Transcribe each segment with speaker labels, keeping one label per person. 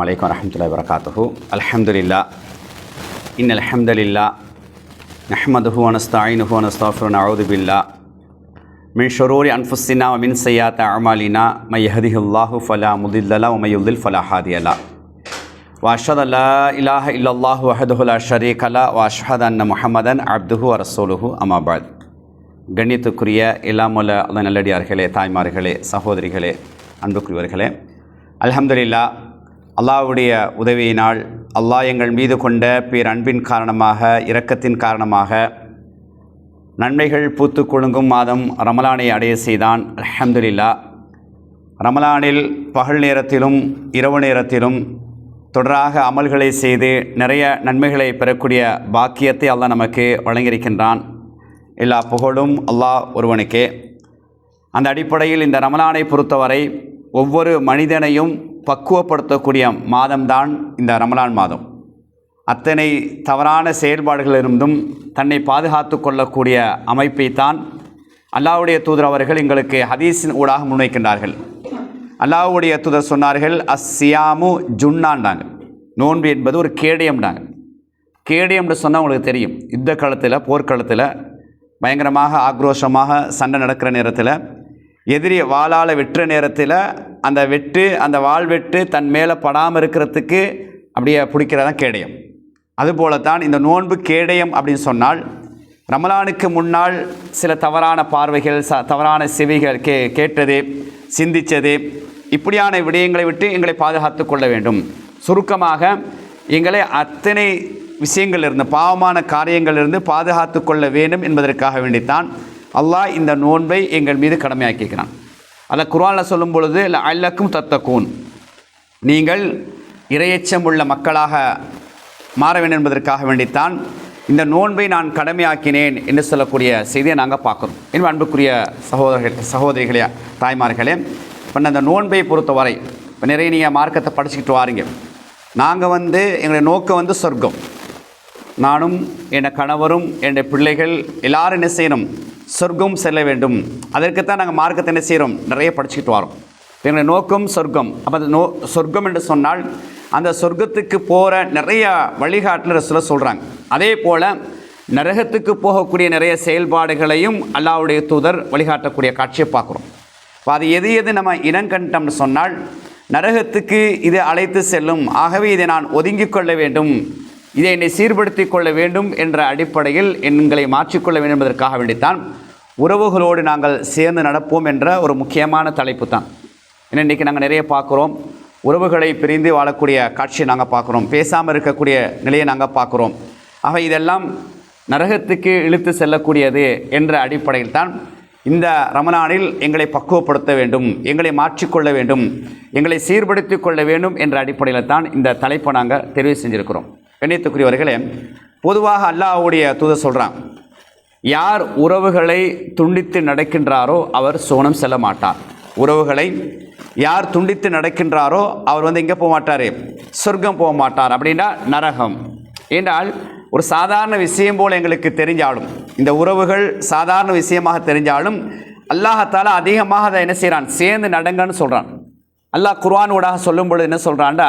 Speaker 1: அலைக்கும் வரஹ்மத்துல்லாஹி வபரகாத்துஹு. அல்ஹம்துலில்லாஹ் இன்னல் ஹம்தலில்லாஹ் நஹ்மதுஹு வ நஸ்தஈனுஹு வ நஸ்தக்ஃபிருஹு வ நஊது பில்லாஹ் மின் ஷுரூரி அன்ஃபுஸினா வ மின் ஸய்யிஆத்தி அஅமாலினா மை யஹ்திஹில்லாஹு ஃபலா முதில்ல லஹு வ மை யுضلل ஃபலா ஹாதிய லஹு வ அஷ்ஹது அல்லா இலாஹ இல்லல்லாஹு வஹ்தஹு லா ஷரீக லஹு வ அஷ்ஹது அன்ன முஹம்மதன் அப்துஹு வ ரசூலுஹு அம்மா பஅத். கண்ணியத்துக்குரிய எல்லாமுள்ள அல்லாஹ் நல்லடியார்களே, தாய்மார்களே, சகோதரிகளே, அன்புக்குரியவர்களே, அல்ஹம்துலில்லாஹ் அல்லாஹ்வுடைய உதவியினால் அல்லாஹ் எங்கள் மீது கொண்ட பேரன்பின் காரணமாக, இரக்கத்தின் காரணமாக நன்மைகள் பூத்து குலுங்கும் மாதம் ரமலானை அடைய செய்தான். அல்ஹம்துலில்லாஹ் ரமலானில் பகல் நேரத்திலும் இரவு நேரத்திலும் தொடராக அமல்களை செய்து நிறைய நன்மைகளை பெறக்கூடிய பாக்கியத்தை அல்லாஹ் நமக்கு வழங்கியிருக்கின்றான். எல்லா புகழும் அல்லாஹ் ஒருவனுக்கே. அந்த அடிப்படையில் இந்த ரமலானை பொறுத்தவரை ஒவ்வொரு மனிதனையும் பக்குவப்படுத்தக்கூடிய மாதம்தான் இந்த ரமலான் மாதம். அத்தனை தவறான செயல்பாடுகளிலிருந்தும் தன்னை பாதுகாத்து கொள்ளக்கூடிய அமைப்பைத்தான் அல்லாஹ்வுடைய தூதர் அவர்கள் எங்களுக்கு ஹதீஸின் ஊடாக முன்வைக்கின்றார்கள். அல்லாஹ்வுடைய தூதர் சொன்னார்கள், அஸ்ஸியாமு ஜுன்னான்டாங்க. நோன்பு என்பது ஒரு கேடயம்டாங்க. கேடயம்னு சொன்னால் உங்களுக்கு தெரியும், யுத்த காலத்தில், போர்க்களத்தில் பயங்கரமாக ஆக்ரோஷமாக சண்டை நடக்கிற நேரத்தில், எதிரி வாளால் வெட்டுற நேரத்தில் அந்த வாள் வெட்டு தன் மேலே படாமல் இருக்கிறதுக்கு அப்படியே பிடிக்கிறதான் கேடயம். அதுபோலத்தான் இந்த நோன்பு கேடயம் அப்படின்னு சொன்னால், ரமலானுக்கு முன்னால் சில தவறான பார்வைகள், தவறான செவிகள் கேட்டது, சிந்தித்தது, இப்படியான விடயங்களை விட்டு எங்களை பாதுகாத்து கொள்ள வேண்டும். சுருக்கமாக எங்களை அத்தனை விஷயங்களிலிருந்து, பாவமான காரியங்களிலிருந்து பாதுகாத்து கொள்ள வேண்டும் என்பதற்காக வேண்டித்தான் அல்லாஹ் இந்த நோன்பை எங்கள் மீது கடமையாக்கியிருக்கிறான். அதை குர்ஆனில் சொல்லும் பொழுது லஅல்லக்கும் தத்தகூன், நீங்கள் இறையச்சம் உள்ள மக்களாக மாற வேண்டும் என்பதற்காக வேண்டித்தான் இந்த நோன்பை நான் கடமையாக்கினேன் என்று சொல்லக்கூடிய செய்தியை நாங்கள் பார்க்குறோம். எனவே அன்புக்குரிய சகோதரிகளே, தாய்மார்களே, இப்போ அந்த நோன்பை பொறுத்தவரை இப்போ நிறைய நீங்கள் மார்க்கத்தை படிச்சுக்கிட்டு வாரீங்க. நாங்கள் எங்களுடைய நோக்கம் சொர்க்கம். நானும் என் கணவரும் என் பிள்ளைகள் எல்லாரும் என்ன செய்யணும்? சொர்க்கம் செல்ல வேண்டும். அதற்குத்தான் நாங்கள் மார்க்கத்தை என்ன செய்கிறோம்? நிறைய படிச்சுக்கிட்டு வரோம். எங்களுடைய நோக்கம் சொர்க்கம். அப்போ அந்த சொர்க்கம் என்று சொன்னால் அந்த சொர்க்கத்துக்கு போகிற நிறைய வழிகாட்டில் ரசூலுல்லாஹ் சொல்கிறாங்க. அதே போல் நரகத்துக்கு போகக்கூடிய நிறைய செயல்பாடுகளையும் அல்லாஹ்வுடைய தூதர் வழிகாட்டக்கூடிய காட்சியை பார்க்குறோம். இப்போ அது எது நம்ம இனங்கண்டம்னு சொன்னால் நரகத்துக்கு இது அழைத்து செல்லும், ஆகவே இதை நான் ஒதுங்கிக் கொள்ள வேண்டும், இதை என்னை சீர்படுத்தி கொள்ள வேண்டும் என்ற அடிப்படையில் எங்களை மாற்றிக்கொள்ள வேண்டும் என்பதற்காக வேண்டித்தான் உறவுகளோடு நாங்கள் சேர்ந்து நடப்போம் என்ற ஒரு முக்கியமான தலைப்பு தான். ஏன்னா இன்றைக்கி நாங்கள் நிறைய பார்க்குறோம், உறவுகளை பிரிந்து வாழக்கூடிய காட்சியை நாங்கள் பார்க்குறோம், பேசாமல் இருக்கக்கூடிய நிலையை நாங்கள் பார்க்குறோம். ஆக இதெல்லாம் நரகத்துக்கு இழுத்து செல்லக்கூடியது என்ற அடிப்படையில் தான் இந்த ரமலானில் எங்களை பக்குவப்படுத்த வேண்டும், எங்களை மாற்றிக்கொள்ள வேண்டும், எங்களை சீர்படுத்தி கொள்ள வேண்டும் என்ற அடிப்படையில் தான் இந்த தலைப்பை நாங்கள் தெரிவு செஞ்சுருக்கிறோம். கண்ணியத்துக்குரியவர்களே, பொதுவாக அல்லாஹ்வுடைய தூதர் சொல்கிறான், யார் உறவுகளை துண்டித்து நடக்கின்றாரோ அவர் சோனம் செல்ல மாட்டார். உறவுகளை யார் துண்டித்து நடக்கின்றாரோ அவர் எங்கே போக மாட்டார்? சொர்க்கம் போக மாட்டார். அப்படின்னா நரகம். என்றால் ஒரு சாதாரண விஷயம் போல் எங்களுக்கு தெரிஞ்சாலும், இந்த உறவுகள் சாதாரண விஷயமாக தெரிஞ்சாலும் அல்லாஹ்தாலா அதிகமாக அதை என்ன செய்கிறான்? சேர்ந்து நடங்கன்னு சொல்கிறான். அல்லாஹ் குர்ஆன் ஊடாக சொல்லும் பொழுது என்ன சொல்கிறான்டா,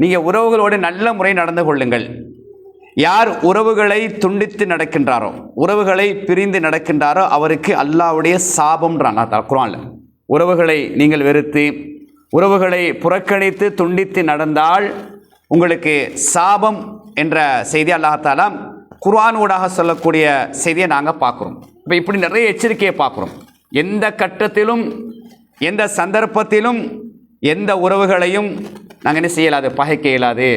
Speaker 1: நீங்கள் உறவுகளோடு நல்ல முறை நடந்து கொள்ளுங்கள். யார் உறவுகளை துண்டித்து நடக்கின்றாரோ, உறவுகளை பிரிந்து நடக்கின்றாரோ அவருக்கு அல்லாஹ்வுடைய சாபம்ன்றான் அல்லாஹ் குர்ஆனில். உறவுகளை நீங்கள் வெறுத்து, உறவுகளை புறக்கணித்து துண்டித்து நடந்தால் உங்களுக்கு சாபம் என்ற செய்தி அல்லாஹ்தாலா குர்ஆன் ஊடாக சொல்லக்கூடிய செய்தியை நாங்கள் பார்க்குறோம். இப்போ இப்படி நிறைய எச்சரிக்கையை பார்க்குறோம். எந்த கட்டத்திலும், எந்த சந்தர்ப்பத்திலும் எந்த உறவுகளையும் நாங்கள் என்ன செய்ய இயலாது? பகைக்க இயலாது,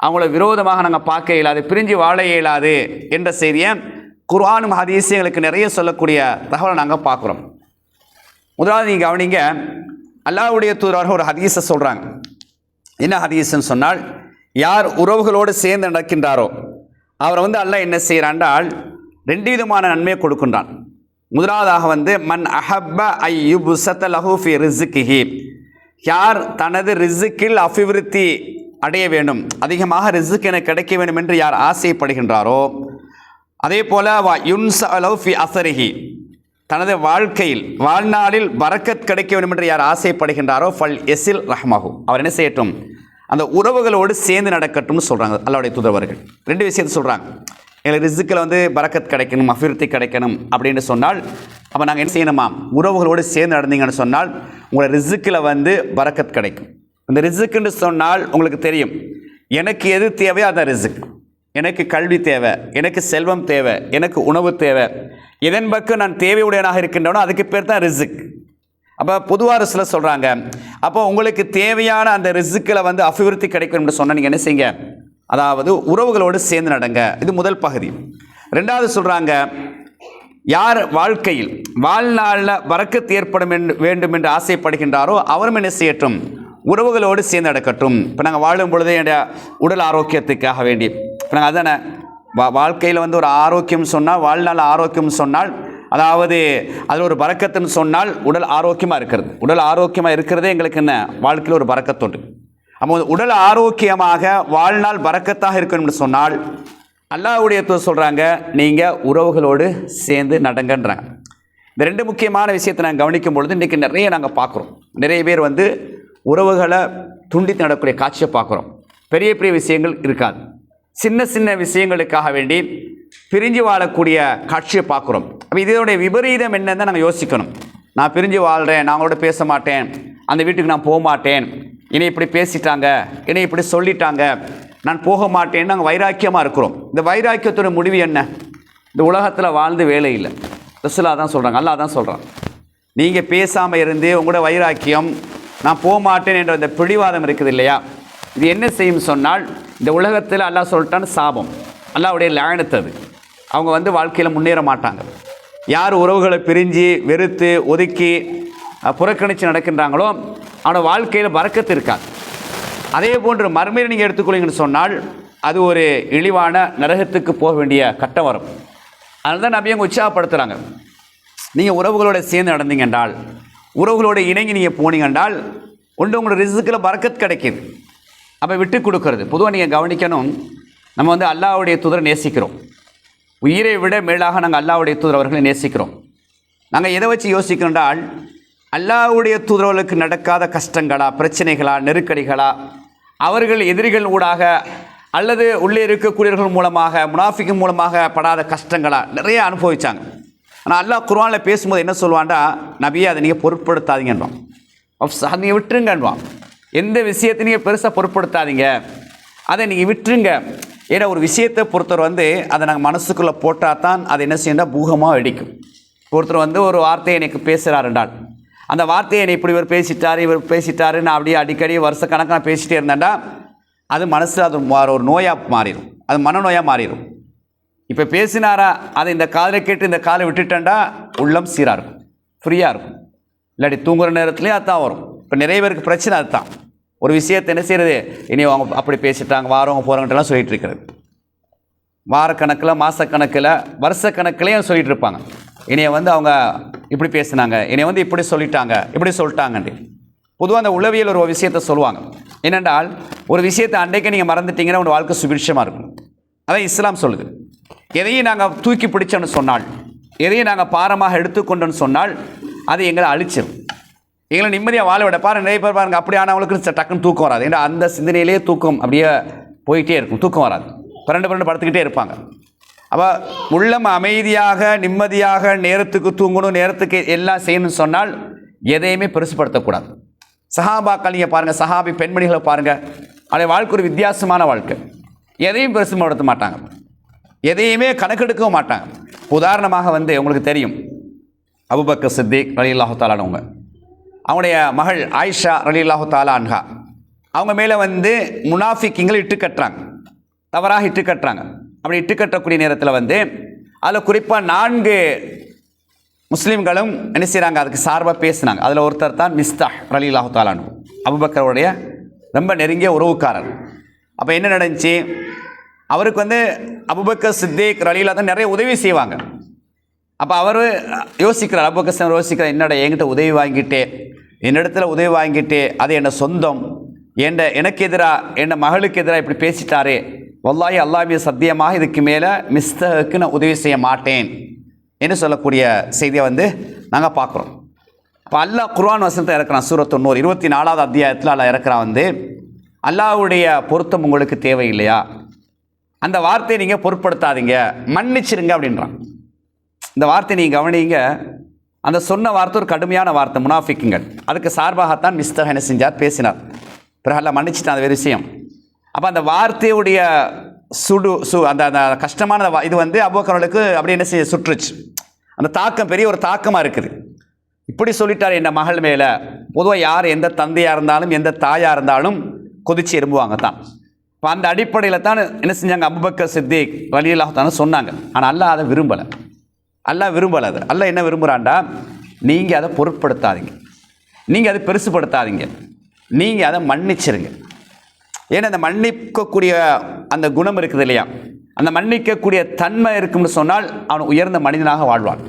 Speaker 1: அவங்கள விரோதமாக நாங்கள் பார்க்க இயலாது, பிரிஞ்சு வாழ இயலாது என்ற செய்தியை குர்ஆனும் ஹதீஸும் எங்களுக்கு நிறைய சொல்லக்கூடிய தகவலை நாங்கள் பார்க்குறோம். முதலாவது நீங்கள் கவனிங்க, அல்லாஹ்வுடைய தூதர் ஒரு ஹதீஸை சொல்கிறாங்க. என்ன ஹதீஸ்ன்னு சொன்னால், யார் உறவுகளோடு சேர்ந்து நடக்கின்றாரோ அவரை அல்லாஹ் என்ன செய்கிறான்டால் ரெண்டு விதமான நன்மையை கொடுக்கின்றான். முதலாவதாக மன் அஹப்ப ஐயுபுஸத லஹு ஃபி ரிஸ்கிஹி, யார் தனது ரிஸ்கில் அபிவிருத்தி அடைய வேண்டும், அதிகமாக ரிஸ்க் என கிடைக்க வேண்டும் என்று யார் ஆசைப்படுகின்றாரோ, அதே போல் யுன்ஸலஹு ஃபி அஸரிஹி, தனது வாழ்நாளில் பரக்கத் கிடைக்க வேண்டும் என்று யார் ஆசைப்படுகின்றாரோ ஃபல் எசில் ரஹ்மஹு, அவர் என்ன செய்யட்டும்? அந்த உறவுகளோடு சேர்ந்து நடக்கட்டும்னு சொல்கிறாங்க அல்லாஹ்வுடைய தூதரவர்கள். 2 விஷயத்தை சொல்கிறாங்க. எங்களுக்கு ரிஸ்கில் வந்து பரக்கத் கிடைக்கணும், அபிவிருத்தி கிடைக்கணும் அப்படின்னு சொன்னால் அப்போ நாங்கள் என்ன செய்யணுமா, உறவுகளோடு சேர்ந்து நடந்தீங்கன்னு சொன்னால் உங்களோட ரிஸ்கில் வந்து பரக்கத் கிடைக்கும். இந்த ரிஸ்க்குன்னு சொன்னால் உங்களுக்கு தெரியும், எனக்கு எது தேவையோ அதான் ரிஸ்க். எனக்கு கல்வி தேவை, எனக்கு செல்வம் தேவை, எனக்கு உணவு தேவை, எதன் பக்கம் நான் தேவையுடையனாக இருக்கின்றனோ அதுக்கு பேர் தான் ரிஸ்க். அப்போ பொதுவாக சில சொல்கிறாங்க, அப்போ உங்களுக்கு தேவையான அந்த ரிஸ்கில் வந்து அபிவிருத்தி கிடைக்கணும்னு சொன்னால் நீங்கள் என்ன செய்யுங்க, அதாவது உறவுகளோடு சேர்ந்து நடங்க. இது முதல் பகுதி. 2வது சொல்கிறாங்க, யார் வாழ்க்கையில் வாழ்நாளில் பரக்கத்து ஏற்படும் வேண்டும் என்று ஆசைப்படுகின்றாரோ அவரும் என்ன செய்யட்டும், உறவுகளோடு சேர்ந்து நடக்கட்டும். இப்போ நாங்கள் வாழும் பொழுது என்னுடைய உடல் ஆரோக்கியத்துக்காக வேண்டி இப்போ நாங்கள் அதானே வாழ்க்கையில் வந்து ஒரு ஆரோக்கியம் சொன்னால், வாழ்நாள் ஆரோக்கியம் சொன்னால், அதாவது அதில் ஒரு பரக்கத்துன்னு சொன்னால் உடல் ஆரோக்கியமாக இருக்கிறது. உடல் ஆரோக்கியமாக இருக்கிறதே எங்களுக்கு என்ன, வாழ்க்கையில் ஒரு பரக்கத்தொண்டு. அப்போ உடல் ஆரோக்கியமாக வாழ்நாள் பரக்கத்தாக இருக்கணும்னு சொன்னால் அல்லாஹ்வுடைய தூதர் சொல்கிறாங்க, நீங்கள் உறவுகளோடு சேர்ந்து நடங்கன்றாங்க. இந்த 2 முக்கியமான விஷயத்தை நாங்கள் கவனிக்கும் பொழுது இன்றைக்கி நிறைய நாங்கள் பார்க்குறோம். நிறைய பேர் வந்து உறவுகளை துண்டித்து நடக்கக்கூடிய காட்சியை பார்க்குறோம். பெரிய பெரிய விஷயங்கள் இருக்காது, சின்ன சின்ன விஷயங்களுக்காக வேண்டி பிரிஞ்சு வாழக்கூடிய காட்சியை பார்க்குறோம். அப்போ இதனுடைய விபரீதம் என்னன்னு நாங்கள் யோசிக்கணும். நான் பிரிஞ்சு வாழ்கிறேன், நான் அவங்களோட பேச மாட்டேன், அந்த வீட்டுக்கு நான் போக மாட்டேன், என்னை இப்படி பேசிட்டாங்க, என்னை இப்படி சொல்லிட்டாங்க, நான் போக மாட்டேன்னு நாங்கள் வைராக்கியமாக இருக்கிறோம். இந்த வைராக்கியத்தோட முடிவு என்ன? இந்த உலகத்தில் வாழ்ந்து வேலை இல்லை. ரசூலுல்லாஹ் தான் சொல்கிறாங்க, அல்லாஹ் தான் சொல்கிறான், நீங்கள் பேசாமல் இருந்து உங்களோட வைராக்கியம், நான் போக மாட்டேன் என்ற இந்த பிடிவாதம் இருக்குது இல்லையா, இது என்ன செய்யும் சொன்னால் இந்த உலகத்தில் அல்லாஹ் சொல்லிட்டான்னு சாபம், அல்லாஹ்வுடைய லஅனத். அது அவங்க வந்து வாழ்க்கையில் முன்னேற மாட்டாங்க. யார் உறவுகளை பிரிஞ்சு வெறுத்து ஒதுக்கி புறக்கணித்து நடக்கின்றாங்களோ அவனோட வாழ்க்கையில் பரக்கத்து இருக்காது. அதே போன்று மறுமையில் நீங்கள் எடுத்துக்கொள்ளுங்கன்னு சொன்னால் அது ஒரு இழிவான நரகத்துக்கு போக வேண்டிய கட்டம் வரும். அதனால தான் நபியங்க உற்சாகப்படுத்துகிறாங்க, நீங்கள் உறவுகளோட சேர்ந்து நடந்தீங்க என்றால், உறவுகளோட இணங்கி நீங்கள் போனீங்க என்றால் ஒன்று உங்களோட ரிஸ்கில் பரக்கத் கிடைக்கிது. அப்போ விட்டு கொடுக்கறது பொதுவாக நீங்கள் கவனிக்கணும். நம்ம வந்து அல்லாஹ்வுடைய தூதரை நேசிக்கிறோம், உயிரை விட மேலாக நாங்கள் அல்லாஹ்வுடைய தூதர் அவர்களை நேசிக்கிறோம். நாங்கள் எதை வச்சு யோசிக்கிறோம் என்றால், அல்லாஹ்வுடைய தூதர்களுக்கு நடக்காத கஷ்டங்களா, பிரச்சனைகளா, நெருக்கடிகளா, அவர்கள் எதிரிகள் ஊடாக அல்லது உள்ளே இருக்கக்கூடியவர்கள் மூலமாக, முனாஃபிக் மூலமாக படாத கஷ்டங்களா நிறைய அனுபவித்தாங்க. ஆனால் அல்லாஹ் குர்ஆனில் பேசும்போது என்ன சொல்லுவான்டா, நபியை அதை நீங்கள் பொருட்படுத்தாதீங்கன்றான், நீங்கள் விட்டுருங்கன்றான். எந்த விஷயத்தை நீங்கள் பெருசாக பொருட்படுத்தாதீங்க, அதை நீங்கள் விட்டுருங்க. ஏன்னா ஒரு விஷயத்தை பொறுத்தவரை வந்து அதை நாங்கள் மனசுக்குள்ளே போட்டால் தான் அதை என்ன செய்யணும், பூகமாக வெடிக்கும். ஒருத்தர் வந்து ஒரு வார்த்தையை எனக்கு பேசுகிறார் என்றால், அந்த வார்த்தையை என்னை இப்படி இவர் பேசிட்டார், இவர் பேசிட்டாரு, நான் அப்படியே அடிக்கடி வருஷக்கணக்காக பேசிகிட்டே இருந்தேன்டா அது மனசில் அது ஒரு நோயாக மாறிடும், அது மனநோயாக மாறிடும். இப்போ பேசினாரா, அதை இந்த காலை கேட்டு இந்த காலை விட்டுட்டேன்டா உள்ளம் சீராக இருக்கும், ஃப்ரீயாக இருக்கும். இல்லாட்டி தூங்குகிற நேரத்துலேயும் அதுதான் வரும். இப்போ நிறைய பேருக்கு பிரச்சனை அதுதான். ஒரு விஷயத்தை என்ன செய்கிறது, இனி அவங்க அப்படி பேசிட்டாங்க, வாரவங்க போகிறவங்கட்டெல்லாம் சொல்லிகிட்டு இருக்கிறது. வாரக்கணக்கில், மாதக்கணக்கில், வருஷக்கணக்கிலையும் சொல்லிகிட்டு இருப்பாங்க, என்னைய வந்து அவங்க இப்படி பேசினாங்க, என்னை வந்து இப்படி சொல்லிட்டாங்க, இப்படி சொல்லிட்டாங்கன்ட்டு. பொதுவாக அந்த உளவியல் ஒரு விஷயத்தை சொல்லுவாங்க. என்னென்றால் ஒரு விஷயத்தை அன்றைக்கு நீங்கள் மறந்துட்டீங்கன்னா உங்கள் வாழ்க்கை சுபிட்சமாக இருக்கும். அதான் இஸ்லாம் சொல்லுது. எதையும் நாங்கள் தூக்கி பிடிச்சோன்னு சொன்னால், எதையும் நாங்கள் பாரமாக எடுத்துக்கொண்டோன்னு சொன்னால் அது எங்களை அழிச்சிடும், எங்களை நிம்மதியாக வாழ விட. பாருங்கள், நிறைய பேர் பாருங்கள், அப்படி ஆனவங்களுக்கு டக்குன்னு தூக்கம் வராது. ஏன்னா அந்த சிந்தனையிலேயே தூக்கம் அப்படியே போயிட்டே இருக்கும், தூக்கம் வராது, பரண்டு படுத்துக்கிட்டே இருப்பாங்க. அப்போ உள்ளம் அமைதியாக நிம்மதியாக நேரத்துக்கு தூங்கணும், நேரத்துக்கு எல்லாம் செய்யணும்னு சொன்னால் எதையுமே பெருசுப்படுத்தக்கூடாது. சஹாபாக்கள் நீங்கள் பாருங்கள், சஹாபி பெண்மணிகளை பாருங்கள், அவருடைய வாழ்க்கை ஒரு வித்தியாசமான வாழ்க்கை. எதையும் பெருசுப்படுத்த மாட்டாங்க, எதையுமே கணக்கெடுக்கவும் மாட்டாங்க. உதாரணமாக வந்து உங்களுக்கு தெரியும், அபூபக்கர் சித்திக் ரலியல்லாஹு தஆலா அன்ஹு, அவங்களுடைய மகள் ஆயிஷா ரலியல்லாஹு தஆலா அன்ஹா, அவங்க மேலே வந்து முனாஃபிக்குங்களை இட்டு கட்டுறாங்க, தவறாக இட்டு கட்டுறாங்க. அப்படி இட்டு கட்டக்கூடிய நேரத்தில் வந்து அதில் குறிப்பாக 4 முஸ்லீம்களும் என்ன செய்கிறாங்க, அதுக்கு சார்பாக பேசினாங்க. அதில் ஒருத்தர் தான் மிஸ்தாஹ் ரலியல்லாஹு தஆலா அன்ஹு, அபூபக்கருடைய ரொம்ப நெருங்கிய உறவுக்காரர். அப்போ என்ன நடந்துச்சு, அவருக்கு வந்து அபூபக்கர் சித்திக் ரலியல்லாஹு தான் நிறைய உதவி செய்வாங்க. அப்போ அவர் யோசிக்கிறார், அபூபக்கர் யோசிக்கிறார், என்னடா என்கிட்ட உதவி வாங்கிட்டே, என்னிடத்துல உதவி வாங்கிட்டே, அது என்ன சொந்தம், எனக்கு எதிராக என் மகளுக்கு எதிராக இப்படி பேசிட்டாரே, வல்லாஹி அல்லாஹ் மீது சத்தியமாக இதுக்கு மேலே மிஸ்தகுக்கு நான் உதவி செய்ய மாட்டேன் என்று சொல்லக்கூடிய செய்தியை வந்து நாங்கள் பார்க்குறோம். அப்போ அல்லாஹ் குர்ஆன் வசனத்தை இறக்குறான். சூரத்து நூர் 24வது அத்தியாயத்தில் அல்லாஹ் இறக்குறான் வந்து, அல்லாஹ்வுடைய பொருத்தம் உங்களுக்கு தேவையில்லையா? அந்த வார்த்தையை நீங்கள் பொருட்படுத்தாதீங்க, மன்னிச்சிருங்க அப்படின்றான். இந்த வார்த்தையை நீங்கள் கவனிங்க. அந்த சொன்ன வார்த்தை ஒரு கடுமையான வார்த்தை, முனாஃபிக்குங்கள். அதுக்கு சார்பாகத்தான் மிஸ்தர் என்ன செஞ்சார், பேசினார். பிறகு அல்ல மன்னிச்சுட்டான், அது வேறு விஷயம். அப்போ அந்த வார்த்தையுடைய அந்த அந்த கஷ்டமான இது வந்து அபூபக்கருக்கு அப்படி என்ன செய்ய சுற்றுச்சு. அந்த தாக்கம் பெரிய ஒரு தாக்கமாக இருக்குது. இப்படி சொல்லிட்டார் என் மகள் மேலே. பொதுவாக யார் எந்த தந்தையாக இருந்தாலும் எந்த தாயாக இருந்தாலும் கொதிச்சு எறும்புவாங்க தான். இப்போ அந்த அடிப்படையில் தான் என்ன செஞ்சாங்க, அபூபக்கர் சித்திக் ரலியல்லாஹு தஆலா சொன்னாங்க. ஆனால் அல்லாஹ் அதை விரும்பலை. அல்லாஹ் விரும்பலை. அது அல்லாஹ் என்ன விரும்புகிறான்டா, நீங்கள் அதை பொருட்படுத்தாதீங்க, நீங்கள் அதை பெருசுப்படுத்தாதீங்க, நீங்கள் அதை மன்னிச்சிருங்க. ஏன்னா அந்த மன்னிக்கக்கூடிய அந்த குணம் இருக்குது இல்லையா, அந்த மன்னிக்கக்கூடிய தன்மை இருக்கும்னு சொன்னால் அவன் உயர்ந்த மனிதனாக வாழ்வான்.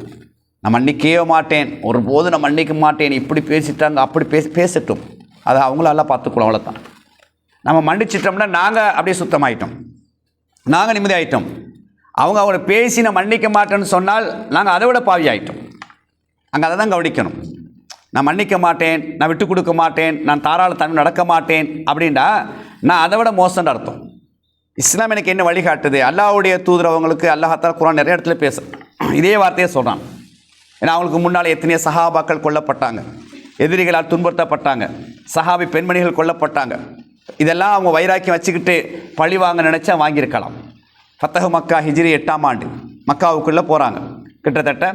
Speaker 1: நான் மன்னிக்கவே மாட்டேன், ஒருபோது நான் மன்னிக்க மாட்டேன், இப்படி பேசிட்டாங்க அப்படி பேசட்டும், அதை அவங்களால பார்த்துக்கலாம், அவ்வளோதான். நம்ம மன்னிச்சிட்டோம்னா நாங்கள் அப்படியே சுத்தமாயிட்டோம், நாங்கள் நிம்மதி ஆகிட்டோம். அவங்கள பேசி நான் மன்னிக்க மாட்டேன்னு சொன்னால் நாங்கள் அதை விட பாவி ஆகிட்டோம். அங்கே அதை தான் கவனிக்கணும். நான் மன்னிக்க மாட்டேன், நான் விட்டு கொடுக்க மாட்டேன், நான் தாராள தன்மை நடக்க மாட்டேன் அப்படின்னா நான் அதை விட மோசம்னு அர்த்தம். இஸ்லாம் எனக்கு என்ன வழிகாட்டுது? அல்லாஹ்வுடைய தூதர் அவங்களுக்கு அல்லாஹ் தஆலா குர்ஆன் நிறைய இடத்துல பேச இதே வார்த்தையை சொல்கிறான். ஏன்னா அவங்களுக்கு முன்னால் எத்தனையோ சஹாபாக்கள் கொல்லப்பட்டாங்க, எதிரிகளால் துன்புறுத்தப்பட்டாங்க, சஹாபி பெண்மணிகள் கொல்லப்பட்டாங்க. இதெல்லாம் அவங்க வைராக்கியம் வச்சுக்கிட்டு பழி வாங்க நினச்சா வாங்கியிருக்கலாம். ஃபத்தஹு மக்கா ஹிஜ்ரி 8ஆம் ஆண்டு மக்காவுக்குள்ளே போகிறாங்க. கிட்டத்தட்ட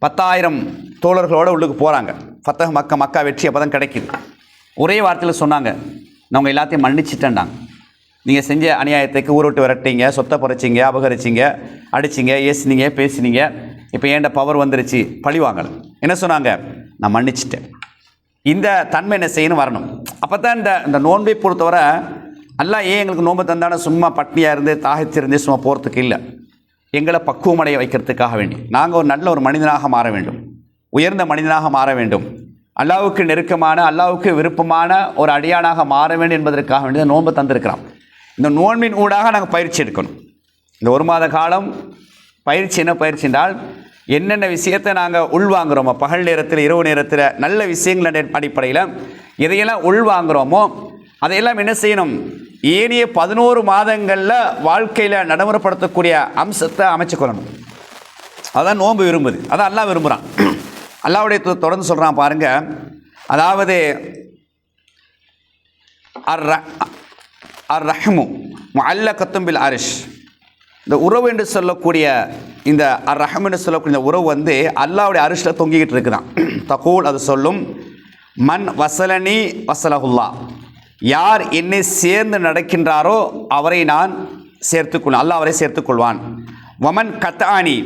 Speaker 1: 10,000 தோழர்களோடு உள்ளுக்கு போகிறாங்க. ஃபத்தஹு மக்கா வெற்றி அப்போ தான் கிடைக்கிது. ஒரே வார்த்தையில் சொன்னாங்க, நான் உங்கள் எல்லாத்தையும் மன்னிச்சிட்டேன்டாங்க. நீங்கள் செஞ்ச அநியாயத்துக்கு ஊரை விட்டு விரட்டிங்க, சொத்தை பறிச்சிங்க, அபகரிச்சிங்க, அடிச்சிங்க, ஏசினீங்க, பேசினீங்க, இப்போ ஏண்ட பவர் வந்துருச்சு, பழி வாங்கலை. என்ன சொன்னாங்க? நான் மன்னிச்சிட்டேன். இந்த தன்மை என்ன செய்யணும், வரணும். அப்போ தான் இந்த நோன்பை பொறுத்தவரை அல்லாஹ் ஏன் எங்களுக்கு நோன்பு தந்தானே சும்மா பட்னியாக இருந்து தாகத்திருந்து சும்மா போகிறதுக்கு இல்லை, எங்களை பக்குவமடைய வைக்கிறதுக்காக வேண்டி. நாங்கள் ஒரு நல்ல ஒரு மனிதனாக மாற வேண்டும், உயர்ந்த மனிதனாக மாற வேண்டும், அல்லாஹ்வுக்கு நெருக்கமான அல்லாஹ்வுக்கு விருப்பமான ஒரு அடியானாக மாற வேண்டும் என்பதற்காக வேண்டி தான் நோன்பு தந்திருக்கிறோம். இந்த நோன்பின் ஊடாக நாங்கள் பயிற்சி எடுக்கணும். இந்த ஒரு மாத காலம் பயிற்சி என்ன பயிற்சி என்றால், என்னென்ன விஷயத்தை நாங்கள் உள்வாங்குகிறோமோ, பகல் நேரத்தில் இரவு நேரத்தில் நல்ல விஷயங்கள் அடிப்படையில் எதையெல்லாம் உள்வாங்குகிறோமோ அதையெல்லாம் என்ன செய்யணும், ஏனைய 11 மாதங்களில் வாழ்க்கையில் நடைமுறைப்படுத்தக்கூடிய அம்சத்தை அமைச்சுக்கொள்ளணும். அதான் நோன்பு விரும்புது, அதான் அல்லாஹ் விரும்புகிறான். அல்லாஹ்வுடைய தொடர்ந்து சொல்கிறான் பாருங்கள். அதாவது அர் ரஹ்மு முஅல்லகத்தும் பில் அர்ஷ், இந்த உறவு என்று சொல்லக்கூடிய இந்த அர் ரஹம் என்று சொல்லக்கூடிய இந்த உறவு வந்து அல்லாஹ்வுடைய அரிஷில் தொங்கிக்கிட்டு இருக்குதான். தகூல் அது சொல்லும், மன் வசலனி வசலஹுல்லா, யார் என்னை சேர்ந்து நடக்கின்றாரோ அவரை நான் சேர்த்துக்கொள்வேன், அல்லாஹ் அவரை சேர்த்துக்கொள்வான். வமன் கத்தானி,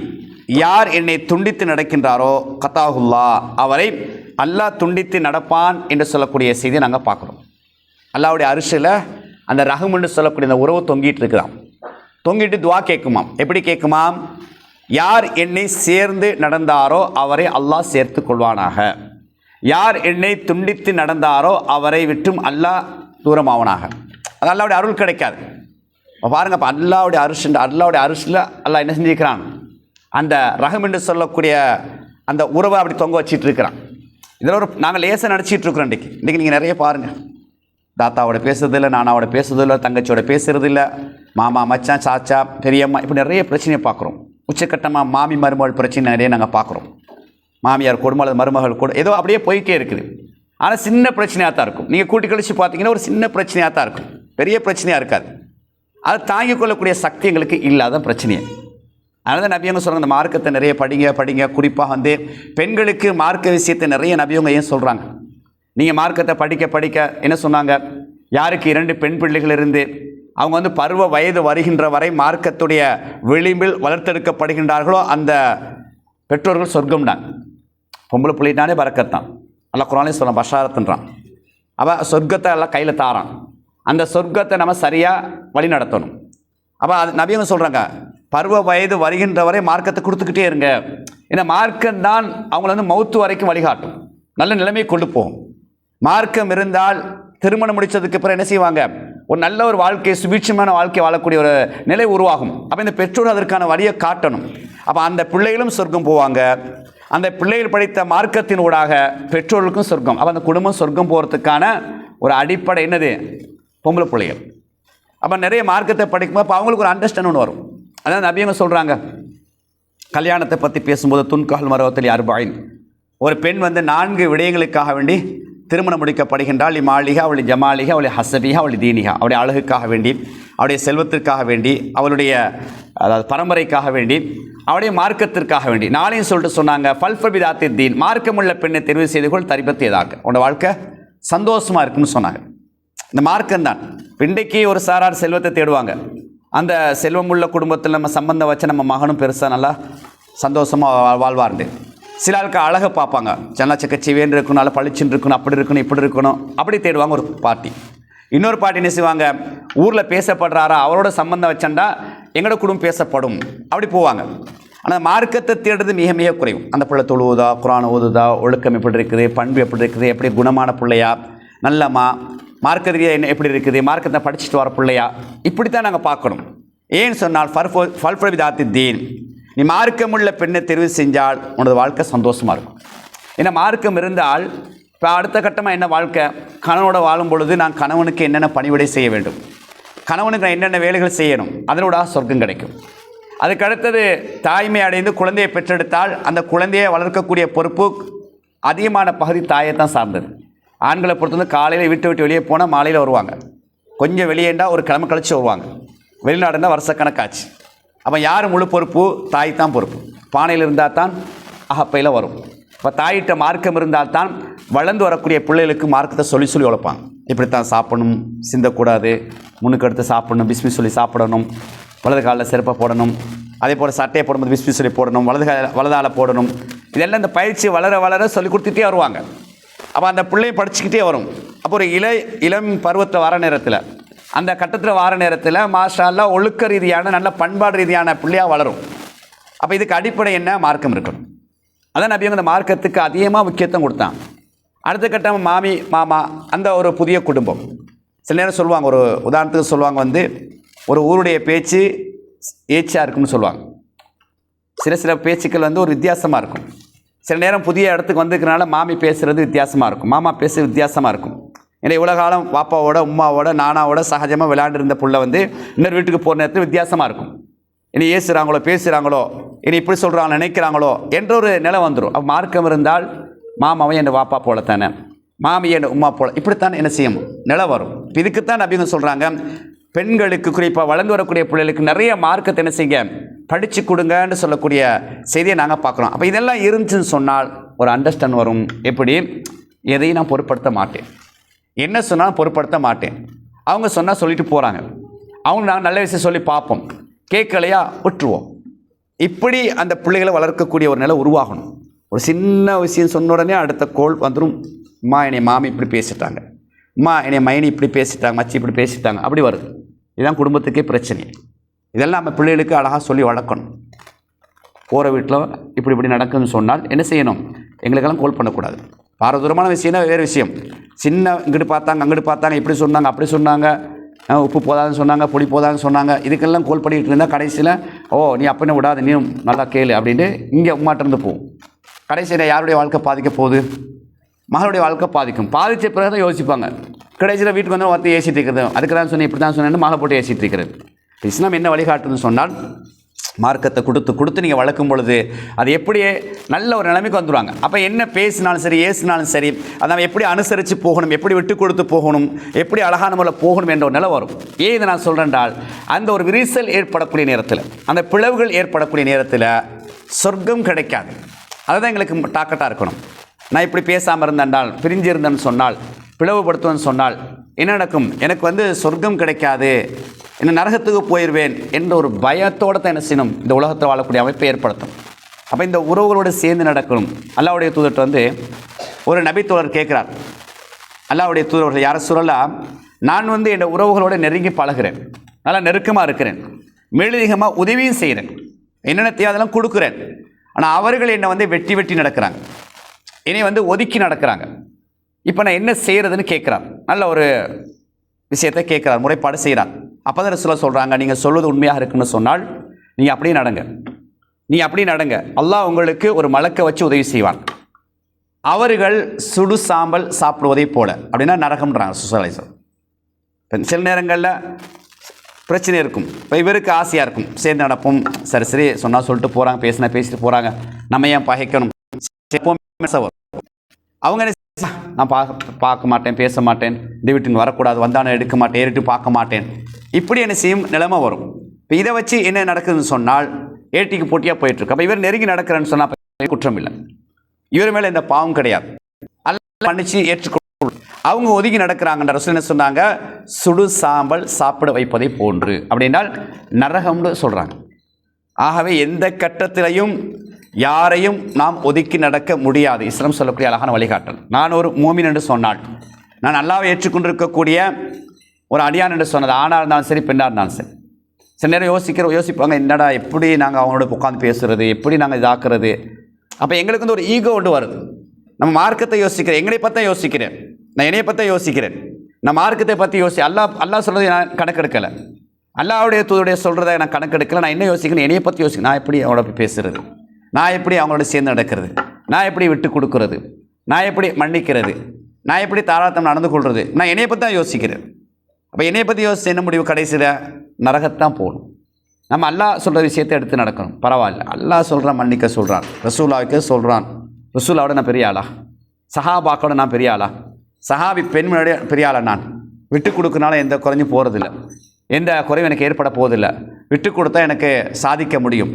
Speaker 1: யார் என்னை துண்டித்து நடக்கின்றாரோ கத்தாஹுல்லா, அவரை அல்லாஹ் துண்டித்து நடப்பான் என்று சொல்லக்கூடிய செய்தியை நாங்கள் பார்க்குறோம். அல்லாஹ்வுடைய அரிசில் அந்த ரஹம்னு சொல்லக்கூடிய இந்த உறவு தொங்கிட்டு இருக்கிறான். தொங்கிட்டு துவா கேட்குமாம். எப்படி கேட்குமாம்? யார் என்னை சேர்ந்து நடந்தாரோ அவரை அல்லாஹ் சேர்த்து கொள்வானாக, யார் என்னை துண்டித்து நடந்தாரோ அவரை விட்டும் அல்லாஹ் தூரமாவனாக. அது அல்லாஹ்வுடைய அருள் கிடைக்காது. இப்போ பாருங்கள், இப்போ அல்லாஹ்வுடைய அரிசில் அல்லாஹ் என்ன செஞ்சுக்கிறான், அந்த ரஹம் என்று சொல்லக்கூடிய அந்த உறவை அப்படி தொங்க வச்சிட்டு இருக்கிறான். இதில் ஒரு நாங்கள் லேசாக நடிச்சிட்டு இருக்கிறோம். இன்றைக்கி நீங்கள் நிறைய பாருங்கள், தாத்தாவோட பேசுறதில்லை, நானாவோட பேசுறதில்லை, தங்கச்சியோட பேசுறதில்ல, மாமா மச்சான் சாச்சா பெரியம்மா, இப்படி நிறைய பிரச்சனையை பார்க்குறோம். உச்சக்கட்டமாக மாமி மருமகள் பிரச்சனை நிறைய நாங்கள் பார்க்குறோம். மாமியார் கொடுமை அல்லது மருமகள் கூட ஏதோ அப்படியே போய்க்கே இருக்குது. ஆனால் சின்ன பிரச்சனையாக தான் இருக்கும். நீங்கள் கூட்டி கழிச்சு பார்த்தீங்கன்னா ஒரு சின்ன பிரச்சனையாக தான் இருக்கும், பெரிய பிரச்சனையாக இருக்காது. அதை தாங்கிக் கொள்ளக்கூடிய சக்தி எங்களுக்கு இல்லாத பிரச்சனையை. அதனால தான் நபியவங்க சொல்கிறாங்க, இந்த மார்க்கத்தை நிறைய படிங்க. குறிப்பாக வந்து பெண்களுக்கு மார்க்க விஷயத்தை நிறைய நபியவங்க ஏன் சொல்கிறாங்க, நீங்கள் மார்க்கத்தை படிக்க என்ன சொன்னாங்க, யாருக்கு 2 பெண் பிள்ளைகள் இருந்து அவங்க வந்து பருவ வயது வருகின்ற வரை மார்க்கத்துடைய விளிம்பில் வளர்த்தெடுக்கப்படுகின்றார்களோ அந்த பெற்றோர்கள் சொர்க்கம்டாங்க. பொம்பளை பிள்ளைனாலே பரக்கத்தான். அல்ல குர்ஆனே சொல்ல பஷாரத்துன்றான். அவள் சொர்க்கத்தை எல்லாம் கையில் தாரான். அந்த சொர்க்கத்தை நம்ம சரியாக வழி நடத்தணும். அப்போ அது நபியவங்க சொல்கிறாங்க, பருவ வயது வருகின்ற வரை மார்க்கத்தை கொடுத்துக்கிட்டே இருங்க. ஏன்னா மார்க்கம்தான் அவங்கள வந்து மௌத்து வரைக்கும் வழிகாட்டும், நல்ல நிலைமையை கொண்டு போகும். மார்க்கம் இருந்தால் திருமணம் முடித்ததுக்கு அப்புறம் என்ன செய்வாங்க, ஒரு நல்ல ஒரு வாழ்க்கை, சுபீட்சமான வாழ்க்கை வாழக்கூடிய ஒரு நிலை உருவாகும். அப்போ இந்த பெற்றோர் அதற்கான வழியை காட்டணும். அப்போ அந்த பிள்ளைகளும் சொர்க்கம் போவாங்க. அந்த பிள்ளைகள் படித்த மார்க்கத்தின் ஊடாக பெற்றோர்களுக்கும் சொர்க்கம். அப்போ அந்த குடும்பம் சொர்க்கம் போகிறதுக்கான ஒரு அடிப்படை என்னது, பொம்பளை பிள்ளைகள். அப்போ நிறைய மார்க்கத்தை படிக்கும்போது அப்போ அவங்களுக்கு ஒரு அண்டர்ஸ்டாண்ட் ஒன்று வரும். அதான் நபியவங்க சொல்கிறாங்க, கல்யாணத்தை பற்றி பேசும்போது துன்கஹல் மரவத்தலி அர்பாயின், ஒரு பெண் வந்து 4 விடயங்களுக்காக வேண்டி திருமணம் முடிக்கப்படுகின்றாள். மாளிகா, அவளுடைய ஜமாலிகா, அவளுடைய ஹசபிகா, அவளுடைய தீனிகா, அவளுடைய அழகுக்காக வேண்டி, அவருடைய செல்வத்திற்காக வேண்டி, அவளுடைய அதாவது பரம்பரைக்காக வேண்டி, அவருடைய மார்க்கத்திற்காக வேண்டி. நாளையும் சொல்லிட்டு சொன்னாங்க, ஃபல்ஃபபிதாத்தி தீன், மார்க்கமுள்ள பெண்ணை தெரிவு செய்து கொள் தரிபத்து எதாக, உன்னோட வாழ்க்கை சந்தோஷமாக இருக்குன்னு சொன்னாங்க. இந்த மார்க்கம்தான். இன்றைக்கு ஒரு சாரார் செல்வத்தை தேடுவாங்க. அந்த செல்வமுள்ள குடும்பத்தில் நம்ம சம்பந்தம் வச்சு நம்ம மகனும் பெருசாக நல்லா சந்தோஷமாக வாழ்வார்ண்டு. சில ஆளுக்கு அழகை பார்ப்பாங்க, சன்னச்சக்கச்சிவேன்னு இருக்கணும், நல்லா பளிச்சுன்னு இருக்கணும், அப்படி இருக்கணும், இப்படி இருக்கணும், அப்படி தேடுவாங்க ஒரு பார்ட்டி. இன்னொரு பார்ட்டி என்ன செய்வாங்க, ஊரில் பேசப்படுறாரா அவரோட சம்பந்தம் வச்சண்டா எங்களோட குடும்பம் பேசப்படும், அப்படி போவாங்க. ஆனால் மார்க்கத்தை தேடுறது மிக மிக குறைவு. அந்த பிள்ளை தொழுவுதா, குரான் ஓதுதா, ஒழுக்கம் எப்படி இருக்குது, பண்பு எப்படி இருக்குது, எப்படி குணமான பிள்ளையா, நல்லம்மா, மார்க்க ரீதியாக என்ன எப்படி இருக்குது, மார்க்கத்தை படிச்சுட்டு வர பிள்ளையா, இப்படி தான் நாங்கள் பார்க்கணும். ஏன்னு சொன்னால் ஃபல்ஃபபிதாத்தி தீன், நீ மார்க்கமுள்ள பெண்ணை தெரிவு செஞ்சால் உனது வாழ்க்கை சந்தோஷமாக இருக்கும். ஏன்னா மார்க்கம் இருந்தால் இப்போ அடுத்த கட்டமாக என்ன வாழ்க்கை, கணவனோட வாழும் பொழுது நான் கணவனுக்கு என்னென்ன பணிவிடை செய்ய வேண்டும், கணவனுக்கு நான் என்னென்ன வேலைகள் செய்யணும், அதனோட சொர்க்கம் கிடைக்கும். அதுக்கு அடுத்தது தாய்மை அடைந்து குழந்தையை பெற்றெடுத்தால் அந்த குழந்தையை வளர்க்கக்கூடிய பொறுப்பு அதிகமான பகுதி தாயை தான் சார்ந்தது. ஆண்களை பொறுத்தவரை காலையில் விட்டு வெளியே போனால் மாலையில் வருவாங்க, கொஞ்சம் வெளியேண்டா ஒரு கிழமை கழிச்சு வருவாங்க, வெளிநாடுனா வருஷக்கணக்காச்சு. அப்போ யார் முழு பொறுப்பு, தாய் தான் பொறுப்பு. பானையில் இருந்தால் தான் அகப்பையில் வரும். இப்போ தாயிட்ட மார்க்கம் இருந்தால் தான் வளர்ந்து வரக்கூடிய பிள்ளைகளுக்கு மார்க்கத்தை சொல்லி சொல்லி வளர்ப்பாங்க. இப்படித்தான் சாப்பிடணும், சிந்தக்கூடாது, முன்னுக்கு எடுத்து சாப்பிடணும், பிஸ்மி சொல்லி சாப்பிடணும், வலது காலில் செருப்பை போடணும், அதே போல் சட்டையை போடும்போது பிஸ்மி சொல்லி போடணும், வலதால போடணும். இதெல்லாம் இந்த பயிற்சி வளர வளர சொல்லி கொடுத்துட்டே வருவாங்க. அப்போ அந்த பிள்ளையை படிச்சுக்கிட்டே வரும். அப்போ ஒரு இளம் பருவத்தில் வர நேரத்தில், அந்த கட்டத்தில் வர நேரத்தில் மாஷா அல்லாஹ் ஒழுக்க ரீதியான நல்ல பண்பாடு ரீதியான பிள்ளையாக வளரும். அப்போ இதுக்கு அடிப்படை என்ன, மார்க்கம் இருக்கணும். அதான் நபியவங்க அந்த மார்க்கத்துக்கு அதிகமாக முக்கியத்துவம் கொடுத்தாங்க. அடுத்த கட்டம் மாமி மாமா, அந்த ஒரு புதிய குடும்பம். சில நேரம் சொல்லுவாங்க, ஒரு உதாரணத்துக்கு சொல்லுவாங்க வந்து ஒரு ஊருடைய பேச்சு ஏச்சியாக இருக்குன்னு சொல்லுவாங்க. சில பேச்சுக்கள் வந்து ஒரு வித்தியாசமாக இருக்கும். சில நேரம் புதிய இடத்துக்கு வந்துக்கிறனால மாமி பேசுகிறது வித்தியாசமாக இருக்கும், மாமா பேசுகிறது வித்தியாசமாக இருக்கும். ஏன்னா இவ்வளோ காலம் பாப்பாவோட உமாவோட நானாவோட சகஜமாக விளையாண்டுருந்த புள்ள வந்து இன்னொரு வீட்டுக்கு போகிற நேரத்தில் வித்தியாசமாக இருக்கும். இனி ஏசுகிறாங்களோ பேசுகிறாங்களோ, இனி இப்படி சொல்கிறாங்களோ நினைக்கிறாங்களோ என்ற ஒரு நிலை வந்துடும். அப்போ மார்க்கம் இருந்தால் மாமாவை என் வாப்பா போல தானே, மாமி என் உமா போல, இப்படித்தான் என்ன செய்யும் நிலை வரும். இதுக்குத்தான் நபிங்க சொல்கிறாங்க, பெண்களுக்கு குறிப்பாக வளர்ந்து வரக்கூடிய பிள்ளைகளுக்கு நிறைய மார்க்கத்தை என்ன செய்ய படித்து கொடுங்கன்னு சொல்லக்கூடிய செய்தியை நாங்கள் பார்க்குறோம். அப்போ இதெல்லாம் இருந்துச்சுன்னு சொன்னால் ஒரு அண்டர்ஸ்டாண்ட் வரும். எப்படி, எதையும் நான் பொருட்படுத்த மாட்டேன், என்ன சொன்னாலும் பொருட்படுத்த மாட்டேன். அவங்க சொன்னால் சொல்லிட்டு போகிறாங்க, அவங்க நாங்கள் நல்ல விஷயம் சொல்லி பார்ப்போம், கேட்கலையா விட்டுருவோம். இப்படி அந்த பிள்ளைகளை வளர்க்கக்கூடிய ஒரு நிலை உருவாகணும். ஒரு சின்ன விஷயம் சொன்ன உடனே அடுத்த கோல் வந்துடும், அம்மா என்னை மாமி இப்படி பேசிட்டாங்க, அம்மா என்னை மைனி இப்படி பேசிட்டாங்க, மச்சி இப்படி பேசிட்டாங்க, அப்படி வருது. இதுதான் குடும்பத்துக்கே பிரச்சனை. இதெல்லாம் நம்ம பிள்ளைகளுக்கு அழகாக சொல்லி வளர்க்கணும். போகிற வீட்டில் இப்படி நடக்குதுன்னு சொன்னால் என்ன செய்யணும், எங்களுக்கெல்லாம் கோல் பண்ணக்கூடாது. பாரதூரமான விஷயம்னா வேறு விஷயம். சின்ன இங்கிட்டு பார்த்தாங்க அங்கிட்டு பார்த்தாங்க, இப்படி சொன்னாங்க அப்படி சொன்னாங்க, உப்பு போதாதுன்னு சொன்னாங்க, பொடி போதாதுன்னு சொன்னாங்க, இதுக்கெல்லாம் கோல் பண்ணிக்கிட்டு இருந்தால் கடைசியில் ஓ நீ அப்பன்னு விடாது, நீ நல்லா கேளு அப்படின்ட்டு இங்கே உமாட்டிருந்து போகும். கடைசியில் யாருடைய வாழ்க்கை பாதிக்க போகுது, மகளுடைய வாழ்க்கை பாதிக்கும். பாதித்த பிறகு தான் யோசிப்பாங்க. கடைசியில் வீட்டுக்கு வந்து ஒருத்தர் ஏசிட்டு இருக்கிறது, அதுக்கு தான் சொன்னேன் இப்படி தான் சொன்னேன்னு மகளை போட்டு ஏசிட்டு இருக்கிறது. இஸ்லாம் என்ன வழிகாட்டுதுன்னு சொன்னால், மார்க்கத்தை கொடுத்து நீங்கள் வளர்க்கும் பொழுது அது எப்படியே நல்ல ஒரு நிலைமைக்கு வந்துடுவாங்க. அப்போ என்ன பேசினாலும் சரி ஏசினாலும் சரி, அதை நம்ம எப்படி அனுசரித்து போகணும், எப்படி விட்டு கொடுத்து போகணும், எப்படி அழகான முறையில் போகணும் என்ற ஒரு நிலை வரும். ஏன் இதை நான் சொல்கிறேன்றால், அந்த ஒரு விரிசல் ஏற்படக்கூடிய நேரத்தில், அந்த பிளவுகள் ஏற்படக்கூடிய நேரத்தில் சொர்க்கம் கிடைக்காது. அதுதான் எங்களுக்கு டாக்கட்டாக இருக்கணும். நான் இப்படி பேசாமல் இருந்தேன்றால், பிரிஞ்சு இருந்தேன்னு சொன்னால், பிளவுபடுத்துவேன்னு சொன்னால் என்ன நடக்கும், எனக்கு வந்து சொர்க்கம் கிடைக்காது, என்ன நரகத்துக்கு போயிடுவேன் என்ற ஒரு பயத்தோடு தான் என்ன செய்யணும், இந்த உலகத்தில் வாழக்கூடிய அமைப்பை ஏற்படுத்தும். அப்போ இந்த உறவுகளோடு சேர்ந்து நடக்கணும். அல்லாஹ்வுடைய தூதர்கிட்ட வந்து ஒரு நபித்தோழர் கேட்குறார், அல்லாஹ்வுடைய தூதர்கள் யாரை சொல்லலாம், நான் வந்து என் உறவுகளோடு நெருங்கி பழகிறேன், நல்லா நெருக்கமாக இருக்கிறேன், மேலதிகமாக உதவியும் செய்கிறேன், என்னென்ன தேவை அதெல்லாம் கொடுக்குறேன். ஆனால் அவர்கள் என்னை வந்து வெட்டி நடக்கிறாங்க, என்னை வந்து ஒதுக்கி நடக்கிறாங்க. இப்போ நான் என்ன செய்கிறதுன்னு கேட்குறார். நல்ல ஒரு விஷயத்தை கேட்குறார், முறைப்பாடு செய்கிறார். அப்போ தான் ரசூலுல்லாஹ் சொல்கிறாங்க, நீங்கள் சொல்வது உண்மையாக இருக்குன்னு சொன்னால் நீங்கள் அப்படியே நடங்க, அல்லாஹ் உங்களுக்கு ஒரு மலக்கை வச்சு உதவி செய்வான். அவர்கள் சுடு சாம்பல் சாப்பிடுவதை போல, அப்படின்னா நரகம்ன்றாங்க சுசலைசர். சில நேரங்களில் பிரச்சனை இருக்கும். இப்போ இவருக்கு ஆசையாக இருக்கும், சேர்ந்து நடப்போம், சரி சரி சொன்னால் சொல்லிட்டு போகிறாங்க, பேசிட்டு போகிறாங்க, நம்ம ஏன் பகைக்கணும். அவங்க நான் பார்க்க மாட்டேன், பேச மாட்டேன், இந்த வீட்டுக்கு வரக்கூடாது, வந்தானே எடுக்க மாட்டேன், ஏறிட்டு பார்க்க மாட்டேன், இப்படி என்ன செய்யும் நிலைமை வரும். இப்போ இதை வச்சு என்ன நடக்குதுன்னு சொன்னால் ஏட்டிக்கு போட்டியாக போயிட்டுருக்கு. அப்போ இவர் நெருங்கி நடக்கிறேன்னு சொன்னால் குற்றம் இல்லை, இவர் மேலே எந்த பாவம் கிடையாது, அல்ல மன்னிச்சு ஏற்றுக்கொள்ள. அவங்க ஒதுங்கி நடக்கிறாங்கன்ற ரசூல் என்ன சொன்னாங்க, சுடு சாம்பல் சாப்பிட வைப்பதை போன்று, அப்படின்னால் நரகம்னு சொல்கிறாங்க. ஆகவே எந்த கட்டத்திலையும் யாரையும் நாம் ஒதுக்கி நடக்க முடியாது. இஸ்லாம் சொல்லக்கூடிய அழகான வழிகாட்டல். நான் ஒரு மூமின் என்று சொன்னால், நான் அல்லாஹ்வை ஏற்றுக்கொண்டிருக்கக்கூடிய ஒரு அடியான் என்று சொன்னது, ஆணாக இருந்தாலும் சரி, பெண்ணாக இருந்தாலும் சரி, சில நேரம் யோசிப்பாங்க, என்னடா எப்படி நாங்கள் அவங்களோட உட்காந்து பேசுறது, எப்படி நாங்கள் இதாக்குறது. அப்போ எங்களுக்கு வந்து ஒரு ஈகோ ஒன்று வருது. நம்ம மார்க்கத்தை யோசிக்கிறேன், எங்களை பற்றி யோசிக்கிறேன், நான் என்னையை பற்றி யோசிக்கிறேன், நான் மார்க்கத்தை பற்றி அல்லாஹ் சொல்கிறத நான் கணக்கெடுக்கலை, அல்லாஹ்வுடைய தூதருடைய சொல்கிறத நான் கணக்கெடுக்கலை. நான் என்ன யோசிக்கிறேன், என்னையை பற்றி யோசிக்கிறேன், நான் எப்படி அவங்களோட பேசுறது, நான் எப்படி அவங்களோட சேர்ந்து நடக்கிறது, நான் எப்படி விட்டு கொடுக்கறது, நான் எப்படி மன்னிக்கிறது, நான் எப்படி தாராளத்தம் நடந்து கொள்வது, நான் என்னையை பற்றி தான் யோசிக்கிறேன். அப்போ என்னையை பற்றி யோசிச்சு என்ன முடிவு, கடைசியில் நரகத்தான் போகணும். நம்ம அல்லாஹ் சொல்கிற விஷயத்தை எடுத்து நடக்கணும். பரவாயில்ல, அல்லாஹ் சொல்கிறான், மன்னிக்க சொல்கிறான், ரசூலாவுக்கு சொல்கிறான், ரசூலாவோட நான் பெரிய ஆளா, சஹாபாக்கோட நான் பெரிய ஆளா, சஹாபி பெண்மணியோட பெரிய ஆளா, நான் விட்டு கொடுக்கறனால எந்த குறைஞ்சி போகிறதில்ல, எந்த குறைவும் எனக்கு ஏற்பட போவதில்லை, விட்டு கொடுத்தா எனக்கு சாதிக்க முடியும்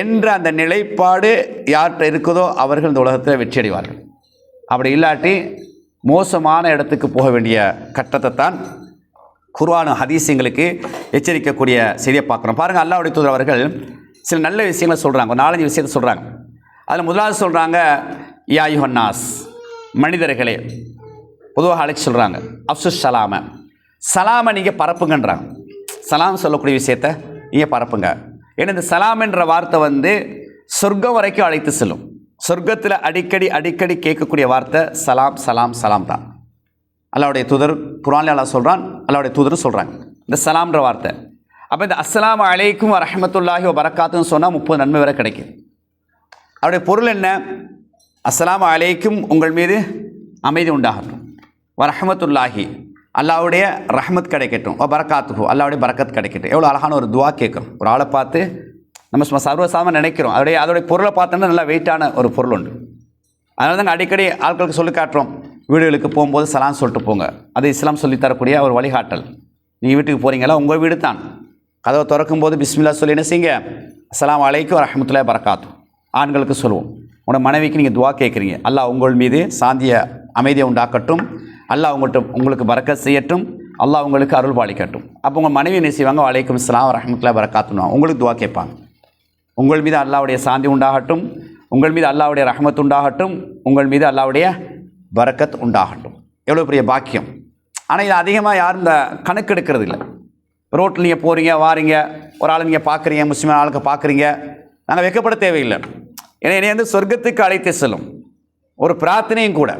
Speaker 1: என்ற அந்த நிலைப்பாடு யார்கிட்ட இருக்குதோ அவர்கள் இந்த உலகத்தில் வெற்றி அடைவார்கள். அப்படி இல்லாட்டி மோசமான இடத்துக்கு போக வேண்டிய கட்டத்தை தான் குர்ஆன் ஹதீஸுங்களுக்கு எச்சரிக்கக்கூடிய செய்தியை பார்க்குறோம். பாருங்கள், அல்லாஹ்வுடைய தூதர் அவர்கள் சில நல்ல விஷயங்களை சொல்கிறாங்க, ஒரு 4-5 விஷயத்தை சொல்கிறாங்க. அதில் முதலாவது சொல்கிறாங்க, யா அய்யுஹன்னாஸ், மனிதர்களே, பொதுவாக அழைச்சி சொல்கிறாங்க, அஃப்சுஸ் சலாம, சலாமை நீங்கள் பரப்புங்கன்றாங்க. சலாம் சொல்லக்கூடிய விஷயத்தை நீங்கள் பரப்புங்க. ஏன்னா இந்த சலாம் என்ற வார்த்தை வந்து சொர்க்கம் வரைக்கும் அழைத்து செல்லும். சொர்க்கத்தில் அடிக்கடி கேட்கக்கூடிய வார்த்தை சலாம் சலாம் சலாம் தான். அல்லாஹ்வுடைய தூதர் குர்ஆன்ல அல்லாஹ் சொல்கிறான், அல்லாஹ்வுடைய தூதர் சொல்கிறாங்க இந்த சலாம்ன்ற வார்த்தை. அப்போ இந்த அஸ்ஸலாமு அலைக்கும் வரஹ்மத்துல்லாஹி வபரகாத்துன்னு சொன்னால் 30 நன்மை வரை கிடைக்கும். அவருடைய பொருள் என்ன? அஸ்ஸலாமு அலைக்கும், உங்கள் மீது அமைதி உண்டாகட்டும், வரஹ்மத்துல்லாஹி, அல்லாஹ்வுடைய ரஹ்மத் கிடைக்கட்டும், பரக்காத்துஹு, அல்லாஹ்வுடைய பரக்கத் கிடைக்கட்டும். எவ்வளோ அழகான ஒரு துவா கேட்குறோம். ஒரு ஆளை பார்த்து நம்ம சர்வசாதாரணமாக நினைக்கிறோம், அதோடைய பொருளை பார்த்தோன்னா நல்லா வெயிட்டான ஒரு பொருள் உண்டு. அதனால தாங்க அடிக்கடி ஆட்களுக்கு சொல்லி காட்டுறோம், வீடுகளுக்கு போகும்போது சலாம் சொல்லிட்டு போங்க. அது இஸ்லாம் சொல்லித்தரக்கூடிய ஒரு வழிகாட்டல். நீங்கள் வீட்டுக்கு போகிறீங்களா, உங்கள் வீடு தான், கதவை திறக்கும் போது பிஸ்மில்லா சொல்லி என்ன செய்யுங்க, அஸ்ஸலாமு அலைக்கும் வரஹ்மத்துல்லாஹி பரக்காத்து. ஆண்களுக்கு சொல்லுவோம், உங்களோட மனைவிக்கு நீங்கள் துவா கேட்குறீங்க, அல்லாஹ் உங்கள் மீது சாந்திய அமைதியை உண்டாக்கட்டும், அல்லாஹ் உங்களுக்கு பரக்கத் செய்யட்டும், அல்லாஹ் உங்களுக்கு அருள் பாலிக்கட்டும். அப்போ உங்கள் மனைவி என்ன செய்வாங்க, வலைக்கும் அஸ்ஸலாம் வரஹ்மத்துல்லாஹி பரக்காத்துன்னு உங்களுக்கு துவா கேட்பாங்க. உங்கள் மீது அல்லாஹ்வுடைய சாந்தி உண்டாகட்டும், உங்கள் மீது அல்லாஹ்வுடைய ரஹ்மத் உண்டாகட்டும், உங்கள் மீது அல்லாஹ்வுடைய பரக்கத் உண்டாகட்டும். எவ்வளோ பெரிய பாக்கியம். ஆனால் இது அதிகமாக யாரும் இந்த கணக்கெடுக்கிறது இல்லை. ரோட்டில் நீங்கள் போகிறீங்க வாரீங்க, ஒரு ஆளை நீங்கள் பார்க்குறீங்க, முஸ்லீமான ஆளுக்கு பார்க்குறீங்க, நாங்கள் வெக்கப்பட தேவையில்லை. ஏன்னா என்னை வந்து சொர்க்கத்துக்கு அழைத்து செல்லும் ஒரு பிரார்த்தனையும் கூட.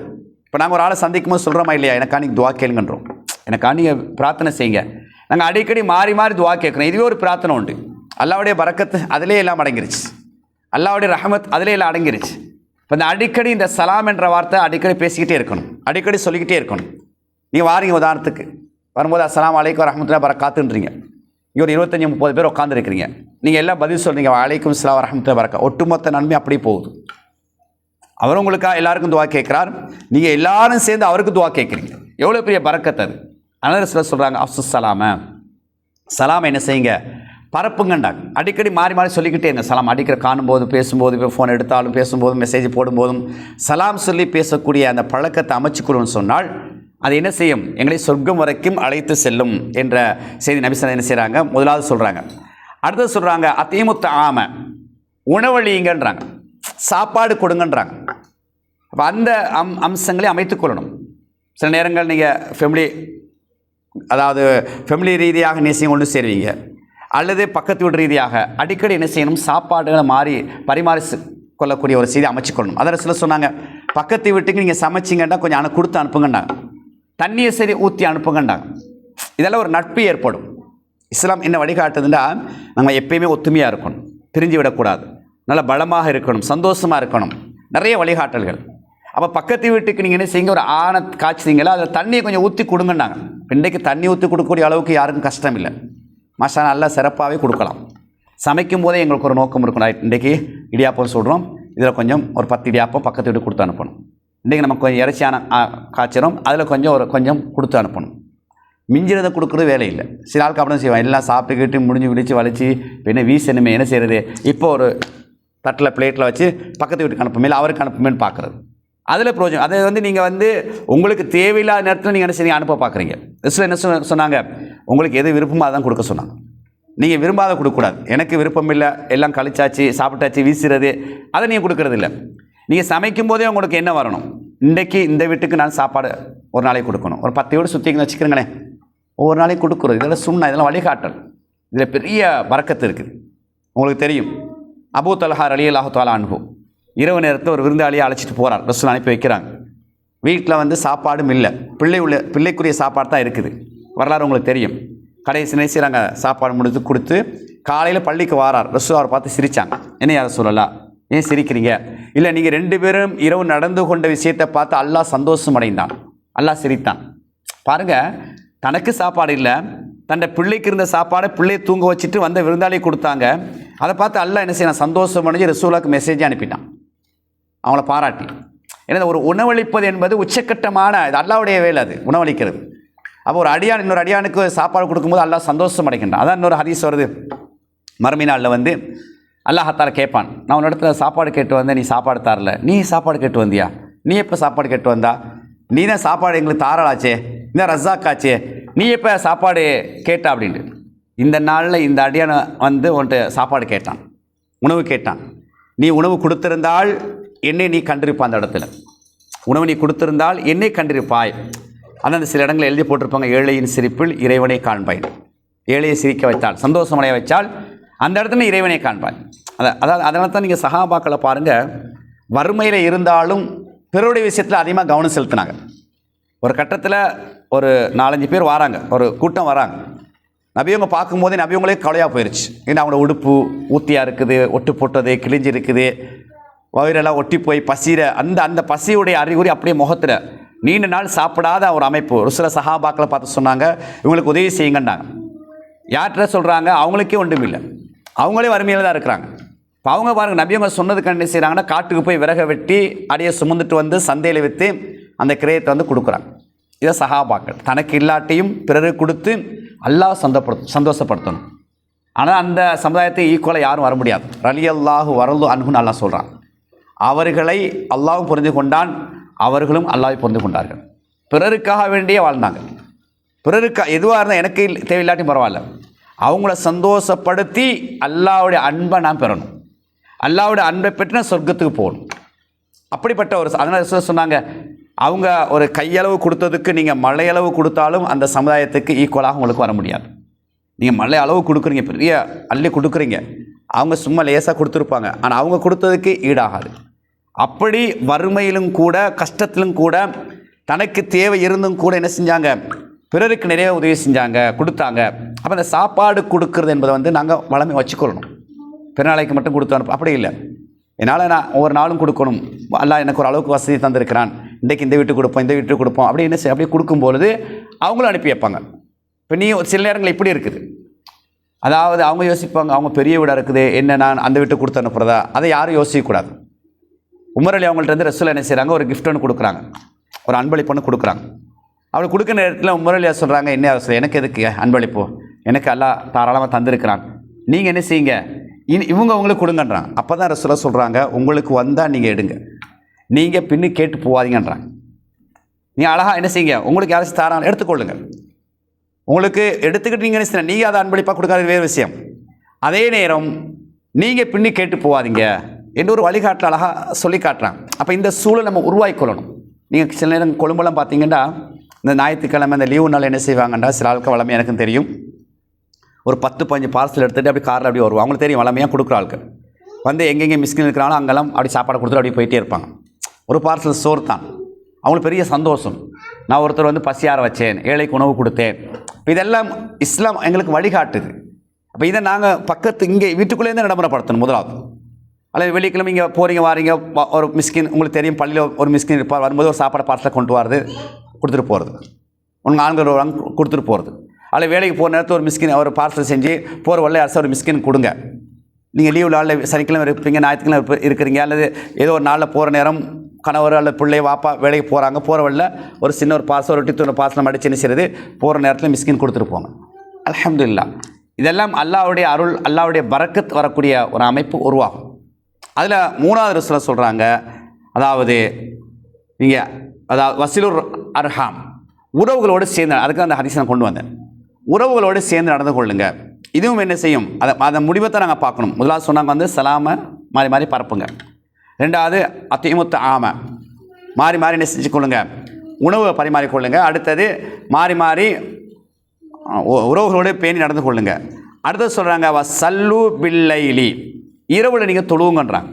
Speaker 1: இப்போ நாங்கள் ஒரு ஆளை சந்திக்கும் போது சொல்கிறோமா இல்லையா, எனக்கா நீங்கள் துவா கேளுங்கன்றோம், எனக்கா நீங்கள் பிரார்த்தனை செய்யுங்க. நாங்கள் அடிக்கடி மாறி துவா கேட்குறோம். இதுவே ஒரு பிரார்த்தனை உண்டு. அல்லாஹ்வுடைய பரக்கத்து அதிலே எல்லாம் அடங்கிருச்சு, அல்லாஹ்வுடைய ரஹமத் அதிலே எல்லாம் அடங்கிருச்சு. இப்போ இந்த அடிக்கடி இந்த சலாம் என்ற வார்த்தை அடிக்கடி பேசிக்கிட்டே இருக்கணும், அடிக்கடி சொல்லிக்கிட்டே இருக்கணும். நீங்கள் வாரீங்க, உதாரணத்துக்கு வரும்போது அஸ்ஸலாமு அலைக்கும் வரஹ்மத்துல்லாஹி பரக்காத்துன்றீங்க. இங்கே ஒரு 25-30 பேர் உட்காந்துருக்கிறீங்க, நீங்கள் எல்லாம் பதில் சொல்கிறீங்க, வலைக்கும் அஸ்ஸலாம் வரஹ்மத்துல்லாஹி பரக்கா. ஒட்டுமொத்த நன்மை அப்படியே போகுது. அவர் உங்களுக்காக எல்லாருக்கும் துவா கேட்குறார், நீங்கள் எல்லாரும் சேர்ந்து அவருக்கு துவா கேட்குறீங்க. எவ்வளோ பெரிய பரக்கத் அது. அதனால் சிலர் சொல்கிறாங்க, அஃப்சுஸ் சலாமை என்ன செய்யுங்க, பரப்புங்கண்டாங்க. அடிக்கடி மாறி சொல்லிக்கிட்டே இருங்க சலாம். அடிக்கடி காணும்போது, பேசும்போது, இப்போ ஃபோன் எடுத்தாலும், பேசும்போதும், மெசேஜ் போடும்போதும் சலாம் சொல்லி பேசக்கூடிய அந்த பழக்கத்தை அமைச்சுக்கணும்னு சொன்னால் அது என்ன செய்யும், எங்களை சொர்க்கம் வரைக்கும் அழைத்து செல்லும் என்ற செய்தி நபி ஸல்லல்லாஹு என்ன செய்கிறாங்க, முதலாவது சொல்கிறாங்க. அடுத்தது சொல்கிறாங்க, அதீமுத் ஆம, உணவளிங்கன்றாங்க, சாப்பாடு கொடுங்கன்றாங்க. அப்போ அந்த அம்சங்களை அமைத்துக்கொள்ளணும். சில நேரங்கள் நீங்கள் ஃபேமிலி ரீதியாக நேசியம் ஒன்று சேருவீங்க, அல்லது பக்கத்து வீடு ரீதியாக அடிக்கடி என்ன செய்யணும், சாப்பாடுகளை பரிமாறி கொள்ளக்கூடிய ஒரு செய்தி அமைச்சுக்கொள்ளணும். அதில் சில சொன்னாங்க, பக்கத்து வீட்டுக்கு நீங்கள் சமைச்சிங்கன்னா கொஞ்சம் கொடுத்து அனுப்புங்கண்டாங்க, தண்ணியை சரி ஊற்றி அனுப்புங்கண்டாங்க. இதெல்லாம் ஒரு நட்பு ஏற்படும். இஸ்லாம் என்ன வழிகாட்டுதுன்னா, நம்ம எப்பயுமே ஒத்துமையாக இருக்கணும், பிரிஞ்சு விடக்கூடாது, நல்லா பலமாக இருக்கணும், சந்தோஷமாக இருக்கணும், நிறைய வழிகாட்டல்கள். அப்போ பக்கத்து வீட்டுக்கு நீங்கள் என்ன செய்யுங்க, ஒரு ஆணை காய்ச்சிங்களா, அதில் தண்ணியை கொஞ்சம் ஊற்றி கொடுங்கன்னாங்க. இன்றைக்கு தண்ணி ஊற்றி கொடுக்கக்கூடிய அளவுக்கு யாருக்கும் கஷ்டம் இல்லை. மாஷா நல்லா சிறப்பாகவே கொடுக்கலாம். சமைக்கும் போதே எங்களுக்கு ஒரு நோக்கம் இருக்கணும். இன்றைக்கி இடியாப்பம் சொல்கிறோம், இதில் கொஞ்சம் ஒரு 10 இடியாப்பம் பக்கத்து வீட்டு கொடுத்து அனுப்பணும். இன்றைக்கி நமக்கு கொஞ்சம் இறைச்சியான காய்ச்சிரும், அதில் கொஞ்சம் கொடுத்து அனுப்பணும். மிஞ்சிறதை கொடுக்குறது வேலை இல்லை. சில ஆளுக்கு அப்படி தான் செய்வான். எல்லாம் சாப்பிட்டுக்கிட்டு முடிஞ்சு விழிச்சு வலிச்சு என்ன வீசணுமே என்ன செய்கிறது, இப்போ ஒரு தட்டில் பிளேட்டில் வச்சு பக்கத்து வீட்டுக்கு அனுப்புமே இல்லை அவருக்கு அனுப்புமேன்னு பார்க்குறது. அதில் பிரோஜனம். அதை நீங்கள் உங்களுக்கு தேவையில்லாத நேரத்தில் நீங்கள் என்ன செய்ய அனுப்ப பார்க்குறீங்க. ரிஸ்ல என்ன சொன்னாங்க, உங்களுக்கு எது விருப்பமோ அதான் கொடுக்க சொன்னாங்க. நீங்கள் விரும்பாத கொடுக்கக்கூடாது. எனக்கு விருப்பம் இல்லை, எல்லாம் கழிச்சாச்சு சாப்பிட்டாச்சு வீசுறது, அதை நீங்கள் கொடுக்கறது இல்லை. நீங்கள் சமைக்கும் போதே உங்களுக்கு என்ன வரணும், இன்றைக்கி இந்த வீட்டுக்கு நான் சாப்பாடு ஒரு நாளைக்கு கொடுக்கணும். ஒரு 10 வீடு சுற்றிங்கன்னு வச்சுக்கிறேங்களேன், ஒவ்வொரு நாளைக்கு கொடுக்குறது. இதெல்லாம் சுண்ணா, இதெல்லாம் வழிகாட்டல். இதில் பெரிய வரக்கத்து இருக்குது. உங்களுக்கு தெரியும், அபூ தல்ஹா ரலியல்லாஹு தஆலா அன்ஹு இரவு நேரத்தில் ஒரு விருந்தாளியை அழைச்சிட்டு போகிறார். ரசூல் அனுப்பி வைக்கிறாங்க. வீட்டில் சாப்பாடும் இல்லை, பிள்ளைக்குரிய சாப்பாடு தான் இருக்குது. வரலாறு உங்களுக்கு தெரியும். கடைசி நேசிறாங்க சாப்பாடு முடித்து கொடுத்து காலையில் பள்ளிக்கு வாரார். ரசூல் அவரை பார்த்து சிரித்தாங்க. என்ன யார் சொல்லலாம், ஏன் சிரிக்கிறீங்க? இல்லை, நீங்கள் 2 பேரும் இரவு நடந்து கொண்ட விஷயத்தை பார்த்து அல்லாஹ் சந்தோஷம் அடைந்தான், அல்லாஹ் சிரித்தான். பாருங்கள், தனக்கு சாப்பாடு இல்லை, தன்னை பிள்ளைக்கு இருந்த சாப்பாடை பிள்ளையை தூங்க வச்சுட்டு வந்த விருந்தாளியை கொடுத்தாங்க. அதை பார்த்து அல்லாஹ் என்ன செய்யணும், சந்தோஷம் அடைஞ்சு ரசூலுக்கு மெசேஜ் அனுப்பிட்டான், அவங்கள பாராட்டி. ஏன்னா ஒரு உணவளிப்பது என்பது உச்சக்கட்டமான இது, அல்லாஹ்வுடைய வேலை அது, உணவளிக்கிறது. அப்போ ஒரு அடியான் இன்னொரு அடியானுக்கு சாப்பாடு கொடுக்கும்போது அல்லாஹ் சந்தோஷம் அடைக்கின்றான். அதான் இன்னொரு ஹதீஸ் வருது, மறுமை நாளில் அல்லாஹால கேட்பான், நான் உன்ன இடத்துல சாப்பாடு கேட்டு வந்தேன், நீ சாப்பாடு தரல, நீ சாப்பாடு கேட்டு வந்தியா, நீ எப்போ சாப்பாடு கேட்டு வந்தா, நீ தான் சாப்பாடு எங்களுக்கு தாரலாச்சே, இந்த ரஸாக்காச்சே, நீ எப்போ சாப்பாடு கேட்டா அப்படின்ட்டு. இந்த நாளில் இந்த அடியானை உன்ட்டு சாப்பாடு கேட்டான், உணவு கேட்டான். நீ உணவு கொடுத்திருந்தால் என்னை நீ கண்டிருப்பா, அந்த இடத்துல உணவு நீ கொடுத்திருந்தால் என்னை கண்டிருப்பாய். அந்தந்த சில இடங்களில் எழுதி போட்டிருப்பாங்க, ஏழையின் சிரிப்பில் இறைவனை காண்பாய். ஏழையை சிரிக்க வைத்தால், சந்தோஷமடைய வச்சால் அந்த இடத்துல இறைவனை காண்பாய். அதனால தான் நீங்கள் சஹாபாக்களை பாருங்கள், வறுமையில் இருந்தாலும் பிறருடைய விஷயத்தில் அதிகமாக கவனம் செலுத்தினாங்க. ஒரு கட்டத்தில் ஒரு 4-5 பேர் வராங்க, ஒரு கூட்டம் வராங்க. நபியவங்க பார்க்கும்போதே நபியவங்களே கவலையாக போயிடுச்சு. ஏன்னா அவங்களோட உடுப்பு ஊத்தியாக இருக்குது, ஒட்டு போட்டது கிழிஞ்சு இருக்குது, வயிறெல்லாம் ஒட்டி போய் பசிகிற அந்த பசியுடைய அறிகுறி அப்படியே முகத்தில். நீண்ட நாள் சாப்பிடாத ஒரு அமைப்பு. ஒரு சில சஹாபாக்களை பார்த்து சொன்னாங்க, இவங்களுக்கு உதவி செய்யுங்கன்னாங்க. யார்கிட்ட சொல்கிறாங்க, அவங்களுக்கே ஒன்றும் இல்லை, அவங்களே வறுமையில் தான் இருக்கிறாங்க. இப்போ அவங்க பாருங்கள், நபியவங்க சொன்னதுக்கு என்ன செய்கிறாங்கன்னா, காட்டுக்கு போய் விறகை வெட்டி அடியை சுமந்துட்டு சந்தையில் விற்று அந்த கிரயத்தை கொடுக்குறாங்க. இதை சஹாபாக்கள் தனக்கு இல்லாட்டியும் பிறருக்கு கொடுத்து அல்லாஹ் சந்தோஷப்படுத்தணும். ஆனால் அந்த சமுதாயத்தை ஈக்குவலாக யாரும் வர முடியாது. ரலியல்லாஹு வரது அன்ஹுன்னு அல்லாஹ் சொல்கிறான். அவர்களை அல்லாஹ்வும் புரிந்து கொண்டான், அவர்களும் அல்லாஹ்வை புரிந்து கொண்டார்கள். பிறருக்காக வேண்டியே வாழ்ந்தாங்க. பிறருக்கு எதுவாக இருந்தால் எனக்கு தேவையில்லாட்டி பரவாயில்ல, அவங்கள சந்தோஷப்படுத்தி அல்லாஹ்வுடைய அன்பை நான் பெறணும், அல்லாஹ்வுடைய அன்பை பெற்று நான் சொர்க்கத்துக்கு போகணும். அப்படிப்பட்ட ஒரு அதனால் சொன்னாங்க, அவங்க ஒரு கையளவு கொடுத்ததுக்கு நீங்கள் மலையளவு கொடுத்தாலும் அந்த சமுதாயத்துக்கு ஈக்குவலாக உங்களுக்கு வர முடியாது. நீங்கள் மலை அளவு கொடுக்குறீங்க, பெரிய அள்ளி கொடுக்குறீங்க, அவங்க சும்மா லேசாக கொடுத்துருப்பாங்க, ஆனால் அவங்க கொடுத்ததுக்கு ஈடாகாது. அப்படி வறுமையிலும் கூட கஷ்டத்திலும் கூட தனக்கு தேவை இருந்தும் கூட என்ன செஞ்சாங்க, பிறருக்கு நிறைய உதவி செஞ்சாங்க, கொடுத்தாங்க. அப்போ அந்த சாப்பாடு கொடுக்கறது என்பதை நாங்கள் வளமை வச்சுக்கொள்ளணும். பிறநாளைக்கு மட்டும் கொடுத்து அனுப்ப அப்படி இல்லை. என்னால் நான் ஒவ்வொரு நாளும் கொடுக்கணும், அல்லாஹ் எனக்கு ஒரு அளவுக்கு வசதி தந்திருக்கிறான், இன்றைக்கு இந்த வீட்டுக்கு கொடுப்போம் இந்த வீட்டுக்கு கொடுப்போம் அப்படி என்ன அப்படி கொடுக்கும்பொழுது அவங்களும் அனுப்பி வைப்பாங்க. இப்போ நீ சில நேரங்கள் இப்படி இருக்குது, அதாவது அவங்க யோசிப்பாங்க, அவங்க பெரிய வீடாக இருக்குது, என்ன நான் அந்த வீட்டுக்கு கொடுத்து அனுப்புகிறதா, அதை யாரும் யோசிக்கக்கூடாது. உமர் அலி அவங்கள்ட்ட ரசூல் என்ன செய்கிறாங்க, ஒரு கிஃப்ட் ஒன்று கொடுக்குறாங்க, ஒரு அன்பளிப்பு ஒன்று கொடுக்குறாங்க. அப்படி கொடுக்குற நேரத்தில் உமர் அலியா சொல்கிறாங்க, என்ன அவசரம், எனக்கு எதுக்கு அன்பளிப்பு, எனக்கு எல்லாம் தாராளமாக தந்திருக்கிறாங்க, நீங்கள் என்ன செய்யுங்க, இவங்க அவங்களுக்கு கொடுங்கன்றாங்க. அப்போ தான் ரசூலா சொல்கிறாங்க, உங்களுக்கு வந்தால் நீங்கள் எடுங்க, நீங்கள் பின்னு கேட்டு போவாதீங்கன்றாங்க. நீங்கள் அழகாக என்ன செய்யுங்க, உங்களுக்கு யாராச்சும் தாராளம் எடுத்துக்கொள்ளுங்க, உங்களுக்கு எடுத்துக்கிட்டு நீங்கள் என்ன செய்யணும், நீங்கள் அதை அன்பளிப்பாக கொடுக்காத வேறு விஷயம். அதே நேரம் நீங்கள் பின்னி கேட்டு போவாதீங்க என்று ஒரு வழிகாட்டில் அழகாக சொல்லி காட்டுறாங்க. அப்போ இந்த சூழல் நம்ம உருவாக்கிக்கொள்ளணும். நீங்கள் சில நேரம் கொழும்பெல்லாம் பார்த்தீங்கன்னா, இந்த ஞாயிற்றுக்கிழமை இந்த லீவு நாள் என்ன செய்வாங்கண்டா, சில ஆட்கள் வளமையாக எனக்கும் தெரியும், ஒரு 10-15 பார்சல் எடுத்துகிட்டு அப்படி காரில் அப்படி வருவோம். அவங்களுக்கு தெரியும் வளமையாக கொடுக்குற ஆட்கள் எங்கெங்கே மிஸ்கின் இருக்கிறாங்களோ அங்கெல்லாம் அப்படி சாப்பாடு கொடுத்துட்டு அப்படி போயிட்டே இருப்பாங்க. ஒரு பார்சல் சோறு தான் அவங்களுக்கு பெரிய சந்தோஷம். நான் ஒருத்தர் பசியார வச்சேன், ஏழைக்கு உணவு கொடுத்தேன். இதெல்லாம் இஸ்லாம் எங்களுக்கு வழிகாட்டுது. அப்போ இதை நாங்கள் பக்கத்து இங்கே வீட்டுக்குள்ளேருந்து நடைமுறைப்படுத்தணும். முதலாவது அல்லது வெள்ளிக்கிழமை இங்கே போகிறீங்க வாரீங்க, ஒரு மிஸ்கின் உங்களுக்கு தெரியும், பள்ளியில் ஒரு மிஸ்கின் இருப்பார், வரும்போது ஒரு சாப்பாடு பார்சலை கொண்டு வரது கொடுத்துட்டு போகிறது. உங்கள் ஆண்கள் கொடுத்துட்டு போகிறது. அதில் வேலைக்கு போகிற நேரத்தில் ஒரு மிஸ்கின் ஒரு பார்சல் செஞ்சு போகிற வழியில் அரசு ஒரு மிஸ்கின் கொடுங்க. நீங்கள் லீவு நாளில் சனிக்கிழமை இருப்பீங்க, ஞாயிற்றுக்கிழமை இருக்கிறீங்க, அல்லது ஏதோ ஒரு நாளில் போகிற நேரம் கணவர் அல்லது பிள்ளை வாப்பா வேலைக்கு போகிறாங்க, போகிற வழியில் ஒரு சின்ன ஒரு பார்சல் ஒரு டித்தூர் பார்சல் மடிச்சு என்ன செய்கிறது, போகிற நேரத்தில் மிஸ்கின் கொடுத்துட்டு போங்க. அல்ஹம்துலில்லாஹ். இதெல்லாம் அல்லாஹ்வுடைய அருள், அல்லாஹ்வுடைய பரக்கத் வரக்கூடிய ஒரு அமைப்பு உருவாகும். அதில் மூணாவது ரசூல் சொல்கிறாங்க, அதாவது நீங்கள் அதாவது வசிலுர் அர்ஹாம், உறவுகளோடு சேர்ந்து, அதுக்கு அந்த ஹதீஸை நான் கொண்டு வந்தேன். உறவுகளோடு சேர்ந்து நடந்து கொள்ளுங்க. இதுவும் என்ன செய்யும், அதை முடிவை தான் நாங்கள் பார்க்கணும். முதலாவது சொன்னாங்க சலாமை மாறி மாறி பரப்புங்க. ரெண்டாவது அத்திமுத்த ஆமை, மாறி மாறி என்ன செஞ்சுக்கொள்ளுங்க, உணவை பரிமாறிக்கொள்ளுங்க. அடுத்தது மாறி மாறி உறவுகளோடு பேணி நடந்து கொள்ளுங்க. அடுத்தது சொல்கிறாங்க சல்லு பில்லைலி, இரவில் நீங்கள் தொழுவுங்கன்றாங்க.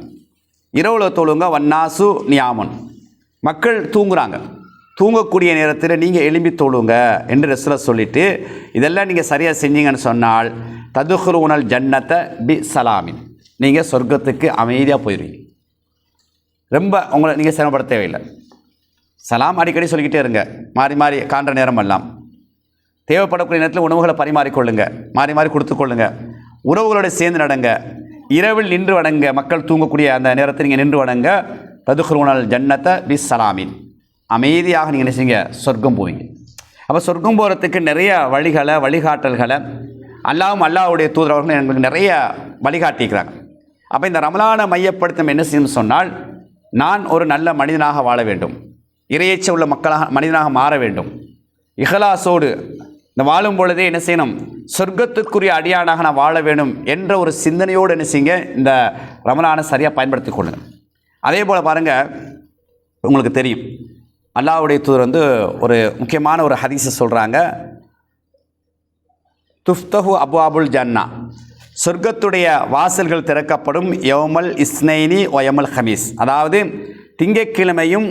Speaker 1: இரவில் தொழுவுங்க. வன்னாசு நியாமன், மக்கள் தூங்குறாங்க, தூங்கக்கூடிய நேரத்தில் நீங்கள் எழும்பி தொழுங்க என்று ரசூல் சொல்லிவிட்டு, இதெல்லாம் நீங்கள் சரியாக செஞ்சீங்கன்னு சொன்னால் ததுஹுலூனல் ஜன்னத்தை பி சலாமின், நீங்கள் சொர்க்கத்துக்கு அமைதியாக போயிடுவீங்க. ரொம்ப உங்களை நீங்கள் சிரமப்பட தேவையில்லை. சலாம் அடிக்கடி சொல்லிக்கிட்டே இருங்க, மாறி மாறி காண்ற நேரம் எல்லாம். தேவைப்படக்கூடிய நேரத்தில் உணவுகளை பரிமாறிக்கொள்ளுங்க, மாறி மாறி கொடுத்துக்கொள்ளுங்க. உறவுகளோடு சேர்ந்து நடங்க. இரவில் நின்று வணங்க, மக்கள் தூங்கக்கூடிய அந்த நேரத்தில் நீங்கள் நின்று வணங்க. ததுஹுலூனல் ஜன்னத்தை பி சலாமின், அமைதியாக நீங்கள் நினைச்சிங்க சொர்க்கம் போவீங்க. அப்போ சொர்க்கம் போகிறதுக்கு நிறைய வழிகாட்டல்களை அல்லாஹ்வும் அல்லாஹ்வுடைய தூதர் அவர்கள் எங்களுக்கு நிறைய வழிகாட்டிக்கிறாங்க. அப்போ இந்த ரமலானை மையப்படுத்தும் என்ன செய்யணும்னு சொன்னால், நான் ஒரு நல்ல மனிதனாக வாழ வேண்டும், இறையேச்ச உள்ள மக்களாக மனிதனாக மாற வேண்டும், இஹ்லாஸோடு இந்த வாழும் பொழுதே என்ன செய்யணும், சொர்க்கத்துக்குரிய அடியானாக நான் வாழ வேண்டும் என்ற ஒரு சிந்தனையோடு என்ன செய்யுங்க, இந்த ரமலானை சரியாக பயன்படுத்தி கொள்ளுங்கள். அதே போல் பாருங்கள், உங்களுக்கு தெரியும் அல்லாஹ்வுடைய தூதர் ஒரு முக்கியமான ஒரு ஹதீஸை சொல்கிறாங்க. துஃப்தஹு அப்வாபுல் ஜன்னா, சொர்க்கத்துடைய வாசல்கள் திறக்கப்படும் யௌமல் இஸ்னைனி ஒயமல் ஹமீஸ், அதாவது திங்கக்கிழமையும்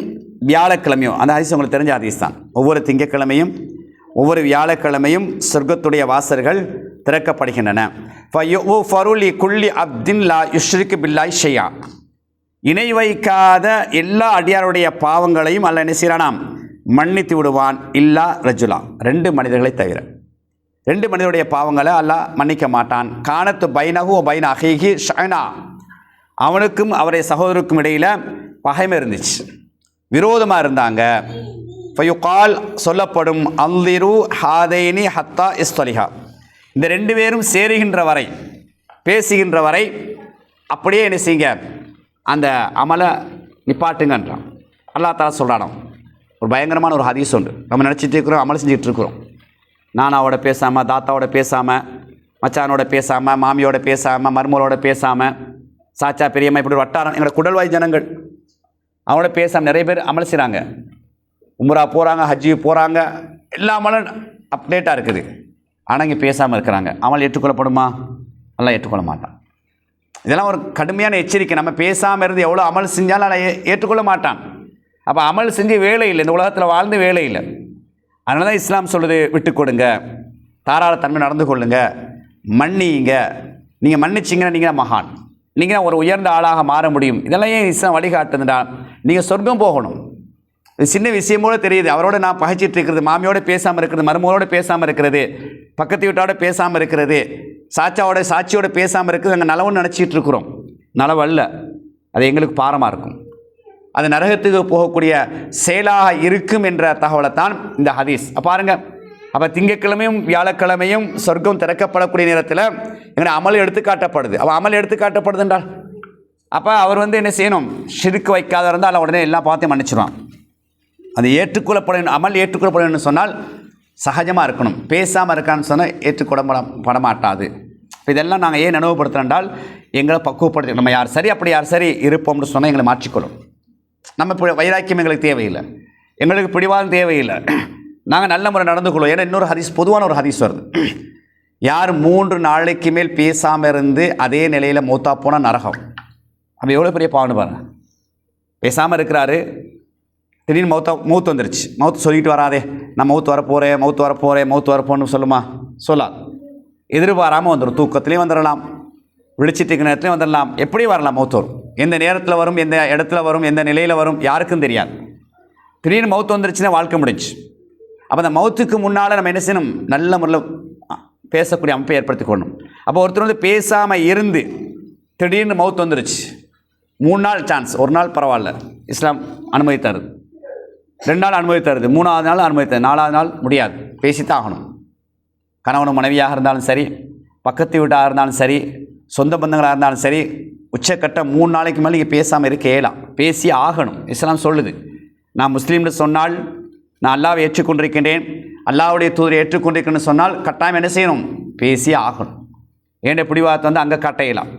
Speaker 1: வியாழக்கிழமையும். அந்த ஹதீஸ் உங்களுக்கு தெரிஞ்ச ஹதீஸ் தான். ஒவ்வொரு திங்கக்கிழமையும் ஒவ்வொரு வியாழக்கிழமையும் சொர்க்கத்துடைய வாசல்கள் திறக்கப்படுகின்றன. ஃபருலி குல்லி அப்தின் லா யுஷ்ரிக்கு பில்லாஹி ஷையா, இணை வைக்காத எல்லா அடியாருடைய பாவங்களையும் அல்ல என்ன செய்யறானாம், மன்னித்து விடுவான். இல்லா ரஜுலா, 2 மனிதர்களை தவிர. 2 மனிதருடைய பாவங்களை அல்லாஹ் மன்னிக்க மாட்டான். கானத்து பைனஹு பைன அஹீஹி ஷஅனா, அவனுக்கும் அவருடைய சகோதரருக்கும் இடையில் பகைமை இருந்துச்சு, விரோதமாக இருந்தாங்க. ஃபயுகால், சொல்லப்படும் அல்லிரு ஹாதைனி ஹத்தா இஸ்தலிஹா, இந்த 2 பேரும் சேருகின்ற வரை, பேசுகின்ற வரை அப்படியே என்ன செய்யுங்க, அந்த அமலை நிப்பாட்டுங்கன்றான். அல்லாஹ் தஆலா சொல்கிறானோ. ஒரு பயங்கரமான ஒரு ஹதீஸ் உண்டு. நம்ம நினச்சிட்டு இருக்கிறோம், அமல் செஞ்சுட்டு இருக்கிறோம். நானாவோட பேசாமல், தாத்தாவோட பேசாமல், மச்சானோட பேசாமல், மாமியோட பேசாமல், மருமகளோட பேசாமல், சாச்சா பெரியம்மா, இப்படி ஒரு வட்டாரம் எங்களோட குடல்வாய் ஜனங்கள் அவங்களோட பேசாமல் நிறைய பேர் அமல் செய்கிறாங்க. உம்ரா போகிறாங்க, ஹஜ்ஜி போகிறாங்க, எல்லா அமலும் அப்டேட்டாக இருக்குது. ஆனால் இங்கே பேசாமல் இருக்கிறாங்க. அமல் ஏற்றுக்கொள்ளப்படுமா? எல்லாம் ஏற்றுக்கொள்ள மாட்டான். இதெல்லாம் ஒரு கடுமையான எச்சரிக்கை. நம்ம பேசாமல் இருந்து எவ்வளோ அமல் செஞ்சாலும் அதை ஏற்றுக்கொள்ள மாட்டான். அப்போ அமல் செஞ்சு வேலை இல்லை, இந்த உலகத்தில் வாழ்ந்து வேலை இல்லை. அதனால தான் இஸ்லாம் சொல்லுது, விட்டு கொடுங்க, தாராளத்தன்மை நடந்து கொள்ளுங்க, மன்னிங்க. நீங்கள் மன்னிச்சிங்கன்னா நீங்கள் மகான், நீங்கள் ஒரு உயர்ந்த ஆளாக மாற முடியும். இதெல்லாம் ஏன் இஸ்லாம் வழிகாட்டுதுன்னா, நீங்கள் சொர்க்கம் போகணும். இது சின்ன விஷயமோடு தெரியுது. அவரோட நான் பகைச்சிட்டு இருக்கிறது, மாமியோடு பேசாமல் இருக்கிறது, மருமகளோடு பேசாமல் இருக்கிறது, பக்கத்து வீட்டோட பேசாமல் இருக்கிறது, சாட்சியோட பேசாமல் இருக்குது, நாங்கள் நலவுன்னு நினச்சிட்டு இருக்கிறோம். நலவு அல்ல, அது எங்களுக்கு பாரமாக இருக்கும். அது நரகத்துக்கு போகக்கூடிய செயலாக இருக்கும் என்ற தகவலை தான் இந்த ஹதீஸ். பாருங்கள், அப்போ திங்கக்கிழமையும் வியாழக்கிழமையும் சொர்க்கம் திறக்கப்படக்கூடிய நேரத்தில் எங்களை அமல் எடுத்துக்காட்டப்படுது. அப்போ அமல் எடுத்துக்காட்டப்படுது என்றால் அப்போ அவர் என்ன செய்யணும், ஷிர்க் வைக்காத இருந்தால் அல்ல உடனே எல்லாம் பார்த்து மன்னிச்சிடுவான். அது ஏற்றுக்கொள்ளப்படும், அமல் ஏற்றுக்கொள்ளப்படும் சொன்னால் சகஜமாக இருக்கணும். பேசாமல் இருக்கான்னு சொன்னால் ஏற்றுக்கொள்ளப்படமாட்டாது. இப்போ இதெல்லாம் நாங்கள் ஏன் நினைவுபடுத்துகிறோம், எங்களை பக்குவப்படுத்தி நம்ம யார் சரி அப்படி யார் சரி இருப்போம்னு சொன்னால் எங்களை மாற்றிக்கொள்ளும். நம்ம இப்போ வைராக்கியம் எங்களுக்கு தேவையில்லை, எங்களுக்கு பிடிவாதம் தேவையில்லை, நாங்கள் நல்ல முறை நடந்து கொள்வோம். ஏன்னா இன்னொரு ஹதீஸ், பொதுவான ஒரு ஹதீஸ் வருது, யார் 3 நாளைக்கு மேல் பேசாமல் இருந்து அதே நிலையில் மௌத்தா போனால் நரகம். அப்போ எவ்வளோ பெரிய பாவம்னு பாருங்கள். பேசாமல் இருக்கிறாரு, திடீர்னு மௌத்து வந்துருச்சு. மௌத்து சொல்லிட்டு வராதே, நான் மௌத்து வரப்போகிறேன்னு சொல்லுமா? சொல்லாது. எதிர்பாராமல் வந்துடும். தூக்கத்துலேயும் வந்துடலாம், விழிச்சிட்டு இருக்கிற நேரத்துலையும் வந்துடலாம், எப்படி வரலாம். மௌத்து வரும், எந்த நேரத்தில் வரும், எந்த இடத்துல வரும், எந்த நிலையில் வரும், யாருக்கும் தெரியாது. திடீர்னு மௌத்து வந்துருச்சுன்னா வாழ்க்கை முடிஞ்சு. அப்போ அந்த மௌத்துக்கு முன்னால் நம்ம என்ன செய்யணும், நல்ல முறையில் பேசக்கூடிய அமைப்பை ஏற்படுத்தி கொள்ளணும். அப்போ ஒருத்தர் வந்து பேசாமல் இருந்து திடீர்னு மௌத்து வந்துருச்சு, 3 நாள் சான்ஸ், 1 நாள் பரவாயில்ல, இஸ்லாம் அனுமதித்தாரு, 2 நாள் அனுமதித்தாரு, 3ஆவது நாள் அனுமதித்தார், 4ஆவது நாள் முடியாது, பேசித்தான் ஆகணும். கணவனும் மனைவியாக இருந்தாலும் சரி, பக்கத்து வீட்டாக இருந்தாலும் சரி, சொந்த பந்தங்களாக இருந்தாலும் சரி, உச்சக்கட்ட 3 நாளைக்கு மேலே நீங்கள் பேசாமல் இருக்க இயலாம், பேசி ஆகணும். இஸ்லாம் சொல்லுது, நான் முஸ்லீம்னு சொன்னால், நான் அல்லாவை ஏற்றுக்கொண்டிருக்கின்றேன், அல்லாவுடைய தூதரை ஏற்றுக்கொண்டிருக்கேன்னு சொன்னால் கட்டாயம் என்ன செய்யணும், பேசி ஆகணும். ஏன் பிடிவாதத்தை வந்து அங்கே காட்டையலாம்,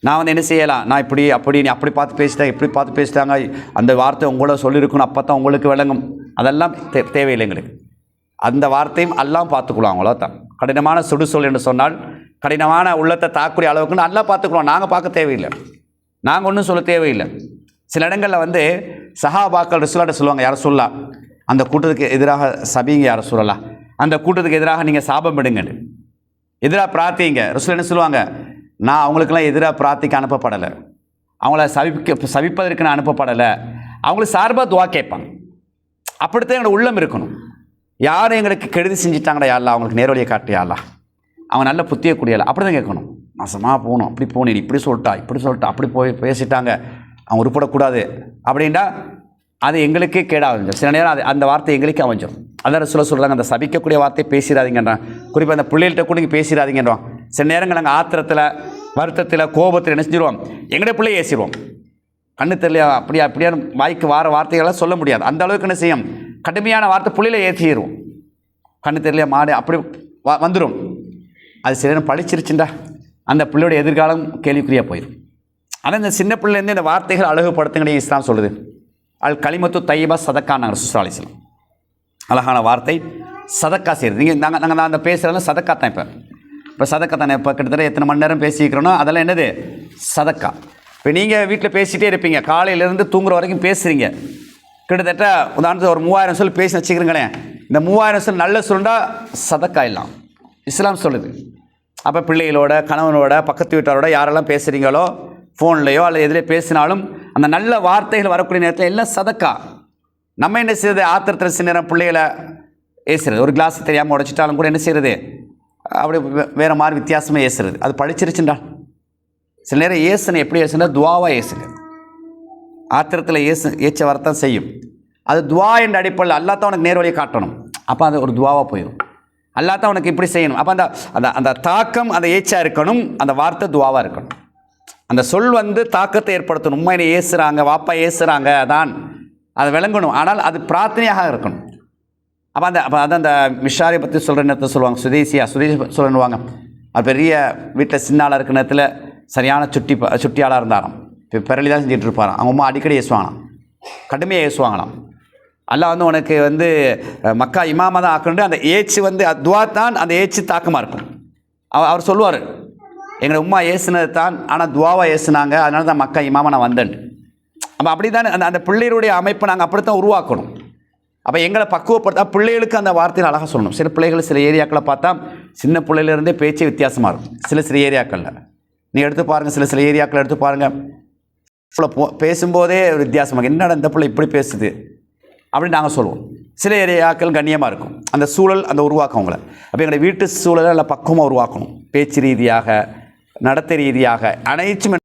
Speaker 1: நான் வந்து என்ன செய்யலாம், நான் இப்படி அப்படி நீ அப்படி பார்த்து பேசிட்டாங்க, இப்படி பார்த்து பேசிட்டாங்க, அந்த வார்த்தை உங்களோட சொல்லியிருக்கணும், அப்போ தான் உங்களுக்கு விளங்கும், அதெல்லாம் தேவையில்லை எங்களுக்கு. அந்த வார்த்தையும் எல்லாம் பார்த்துக்கலாம், அவ்வளோதான். கடினமான சுடுசொல் என்று சொன்னால் கடினமான உள்ளத்தை தாக்கூடிய அளவுக்கு நல்லா பார்த்துக்குறோம், நாங்கள் பார்க்க தேவையில்லை, நாங்கள் ஒன்றும் சொல்ல தேவையில்லை. சில இடங்களில் வந்து சஹாபாக்கள் ரசூலுல்லாஹ் சொல்லுவாங்க, யாரை சொல்லலாம், அந்த கூட்டத்துக்கு எதிராக சபிங்க, யாரை சொல்லலாம், அந்த கூட்டத்துக்கு எதிராக நீங்கள் சாபம் விடுங்க, எதிராக பிரார்த்திங்க. ரசூல் என்ன சொல்லுவாங்க, நான் அவங்களுக்கெல்லாம் எதிராக பிரார்த்திக்க அனுப்பப்படலை, அவங்கள சபிப்பதற்கு நான் அனுப்பப்படலை, அவங்களுக்கு சார்பாக துவா கேட்பாங்க. அப்படித்தான் எங்களோட உள்ளம் இருக்கணும். யாரும் எங்களுக்கு கெடுதி செஞ்சிட்டாங்கடா யாரில், அவங்களுக்கு நேரடியை காட்டியாலா, அவங்க நல்ல புத்திய கூடியல, அப்படி தான் கேட்கணும். மாசமாக போகணும், அப்படி போனேன், இப்படி சொல்லிட்டா, அப்படி போய் பேசிட்டாங்க, அவங்க உருப்படக்கூடாது அப்படின்டா அது எங்களுக்கே கேடாக. சில நேரம் அது அந்த வார்த்தை எங்களுக்கே அமைஞ்சிடும். அதான் சொல்கிறாங்க, அந்த சபிக்கக்கூடிய வார்த்தையை பேசிடாதீங்கன்றான். குறிப்பாக அந்த பிள்ளைகள்கிட்ட கூட நீங்கள் பேசிடாதீங்கன்றான். சில நேரங்கள் நாங்கள் ஆத்திரத்தில், வருத்தத்தில், கோபத்தில் என்ன செஞ்சிருவோம், எங்கடைய பிள்ளையை ஏசிடுவோம். கண்ணு தெரியலையா, அப்படியா வாய்க்கு வார வார்த்தைகளாக சொல்ல முடியாது, அந்த அளவுக்கு என்ன செய்யும், கடுமையான வார்த்தை புள்ளியில் ஏற்றிடுவோம். கண்ணு தெரியலையா மாடு அப்படி வந்துடும். அது சில நேரம் பழிச்சிருச்சுண்டா அந்த பிள்ளையோட எதிர்காலம் கேள்விக்குறியாக போயிடும். ஆனால் இந்த சின்ன பிள்ளைலேருந்து இந்த வார்த்தைகள் அழகுபடுத்துங்கன்னு இஸ்லாம் சொல்லுது. அல் கலிமத்து தையபா சதக்கானாங்க ரசூலுல்லாஹி அலைஹி வஸல்லம். அழகான வார்த்தை சதக்கா செய்கிறது. நாங்கள் அந்த பேசுகிறதுலாம் சதக்கா தான். இப்போ சதக்கா தானே, இப்போ கிட்டத்தட்ட எத்தனை மணி நேரம் பேசிக்கிறோன்னா அதெல்லாம் என்னது, சதக்கா. இப்போ நீங்கள் வீட்டில் பேசிகிட்டே இருப்பீங்க, காலையிலேருந்து தூங்குற வரைக்கும் பேசுகிறீங்க, கிட்டத்தட்ட உதாரணத்துக்கு ஒரு 3000 சொல் பேசி வச்சுக்கிறீங்களேன், இந்த 3000 சொல் நல்ல சொல்லுண்டா சதக்கா இல்லாம் இஸ்லாம் சொல்லுது. அப்போ பிள்ளைகளோட, கணவனோட, பக்கத்து வீட்டாரோட யாரெல்லாம் பேசுகிறீங்களோ, ஃபோன்லையோ அல்லது எதிலே பேசினாலும் அந்த நல்ல வார்த்தைகள் வரக்கூடிய நேரத்தில் எல்லாம் சதக்கா. நம்ம என்ன செய்யுது, ஆத்திரத்தில் சில நேரம் பிள்ளைகளை ஏசுறது, ஒரு கிளாஸ் தெரியாமல் உடைச்சிட்டாலும் கூட என்ன செய்கிறது, அப்படி வேறு மாதிரி வித்தியாசமாக ஏசுறது, அது படிச்சிருச்சுண்டா. சில நேரம் ஏசுன எப்படி ஏசுனா துவாவாக ஏசுங்க. ஆத்திரத்தில் ஏச்ச வரத்தான் செய்யும், அது துவா என்ற அடிப்படையில் அல்லாஹ் தான் உனக்கு நேர் வழியை காட்டணும். அப்போ அது ஒரு துவாவாக போயிடும். அல்லாஹ் தான் உனக்கு இப்படி செய்யணும். அப்போ அந்த தாக்கம் அந்த ஏச்சா இருக்கணும், அந்த வார்த்தை துவாவாக இருக்கணும். அந்த சொல் வந்து தாக்கத்தை ஏற்படுத்தணும். உண்மையிலே ஏசுகிறாங்க, வாப்பா ஏசுகிறாங்க, அதான் அதை விளங்கணும். ஆனால் அது பிரார்த்தனையாக இருக்கணும். அப்போ அதான் அந்த மிஷாரை பற்றி சொல்கிற நேரத்தில் சொல்லுவாங்க, சுதேசி சொல்லுவாங்க. அது பெரிய வீட்டில் சின்னாளாக இருக்கிற நேரத்தில் சரியான சுட்டியாளாக இருந்தாராம், இப்போ பிறலி தான் செஞ்சுட்டு இருப்பாராம். அவங்க அம்மா அடிக்கடி ஏசுவாங்களாம், கடுமையாக ஏசுவாங்களாம். அல்லாஹ் வந்து உனக்கு வந்து மக்கா இமாமா தான் ஆக்கணும். அந்த ஏச்சு வந்து துவா தான், அந்த ஏச்சு தாக்கமாக இருக்கும். அவர் சொல்லுவார், எங்களை உம்மா ஏசுனது தான், ஆனால் துவாவாக ஏசுனாங்க, அதனால தான் மக்கா இமாமா நான் வந்தேன். அப்போ அப்படி தான் அந்த பிள்ளைகளுடைய அமைப்பை நாங்கள் அப்படித்தான் உருவாக்கணும். அப்போ எங்களை பக்குவப்படுத்தா பிள்ளைகளுக்கு அந்த வார்த்தையில் அழகாக சொல்லணும். சில பிள்ளைகள் சில ஏரியாக்களை பார்த்தா சின்ன பிள்ளையிலேருந்தே பேச்சே வித்தியாசமாக இருக்கும். சில ஏரியாக்களில் நீ எடுத்து பாருங்கள், சில ஏரியாக்களை எடுத்து பாருங்கள், பேசும்போதே ஒரு வித்தியாசமாக, என்னடா இந்த பிள்ளை இப்படி பேசுது அப்படின்னு நாங்கள் சொல்லுவோம். சில ஏரியாக்கள் கண்ணியமாக இருக்கும், அந்த சூழல் அந்த உருவாக்கும் அவங்கள. அப்போ எங்களுடைய வீட்டு சூழலை நல்லா பக்குவமாக உருவாக்கணும். பேச்சு ரீதியாக, நடத்தை ரீதியாக, அனைத்தும்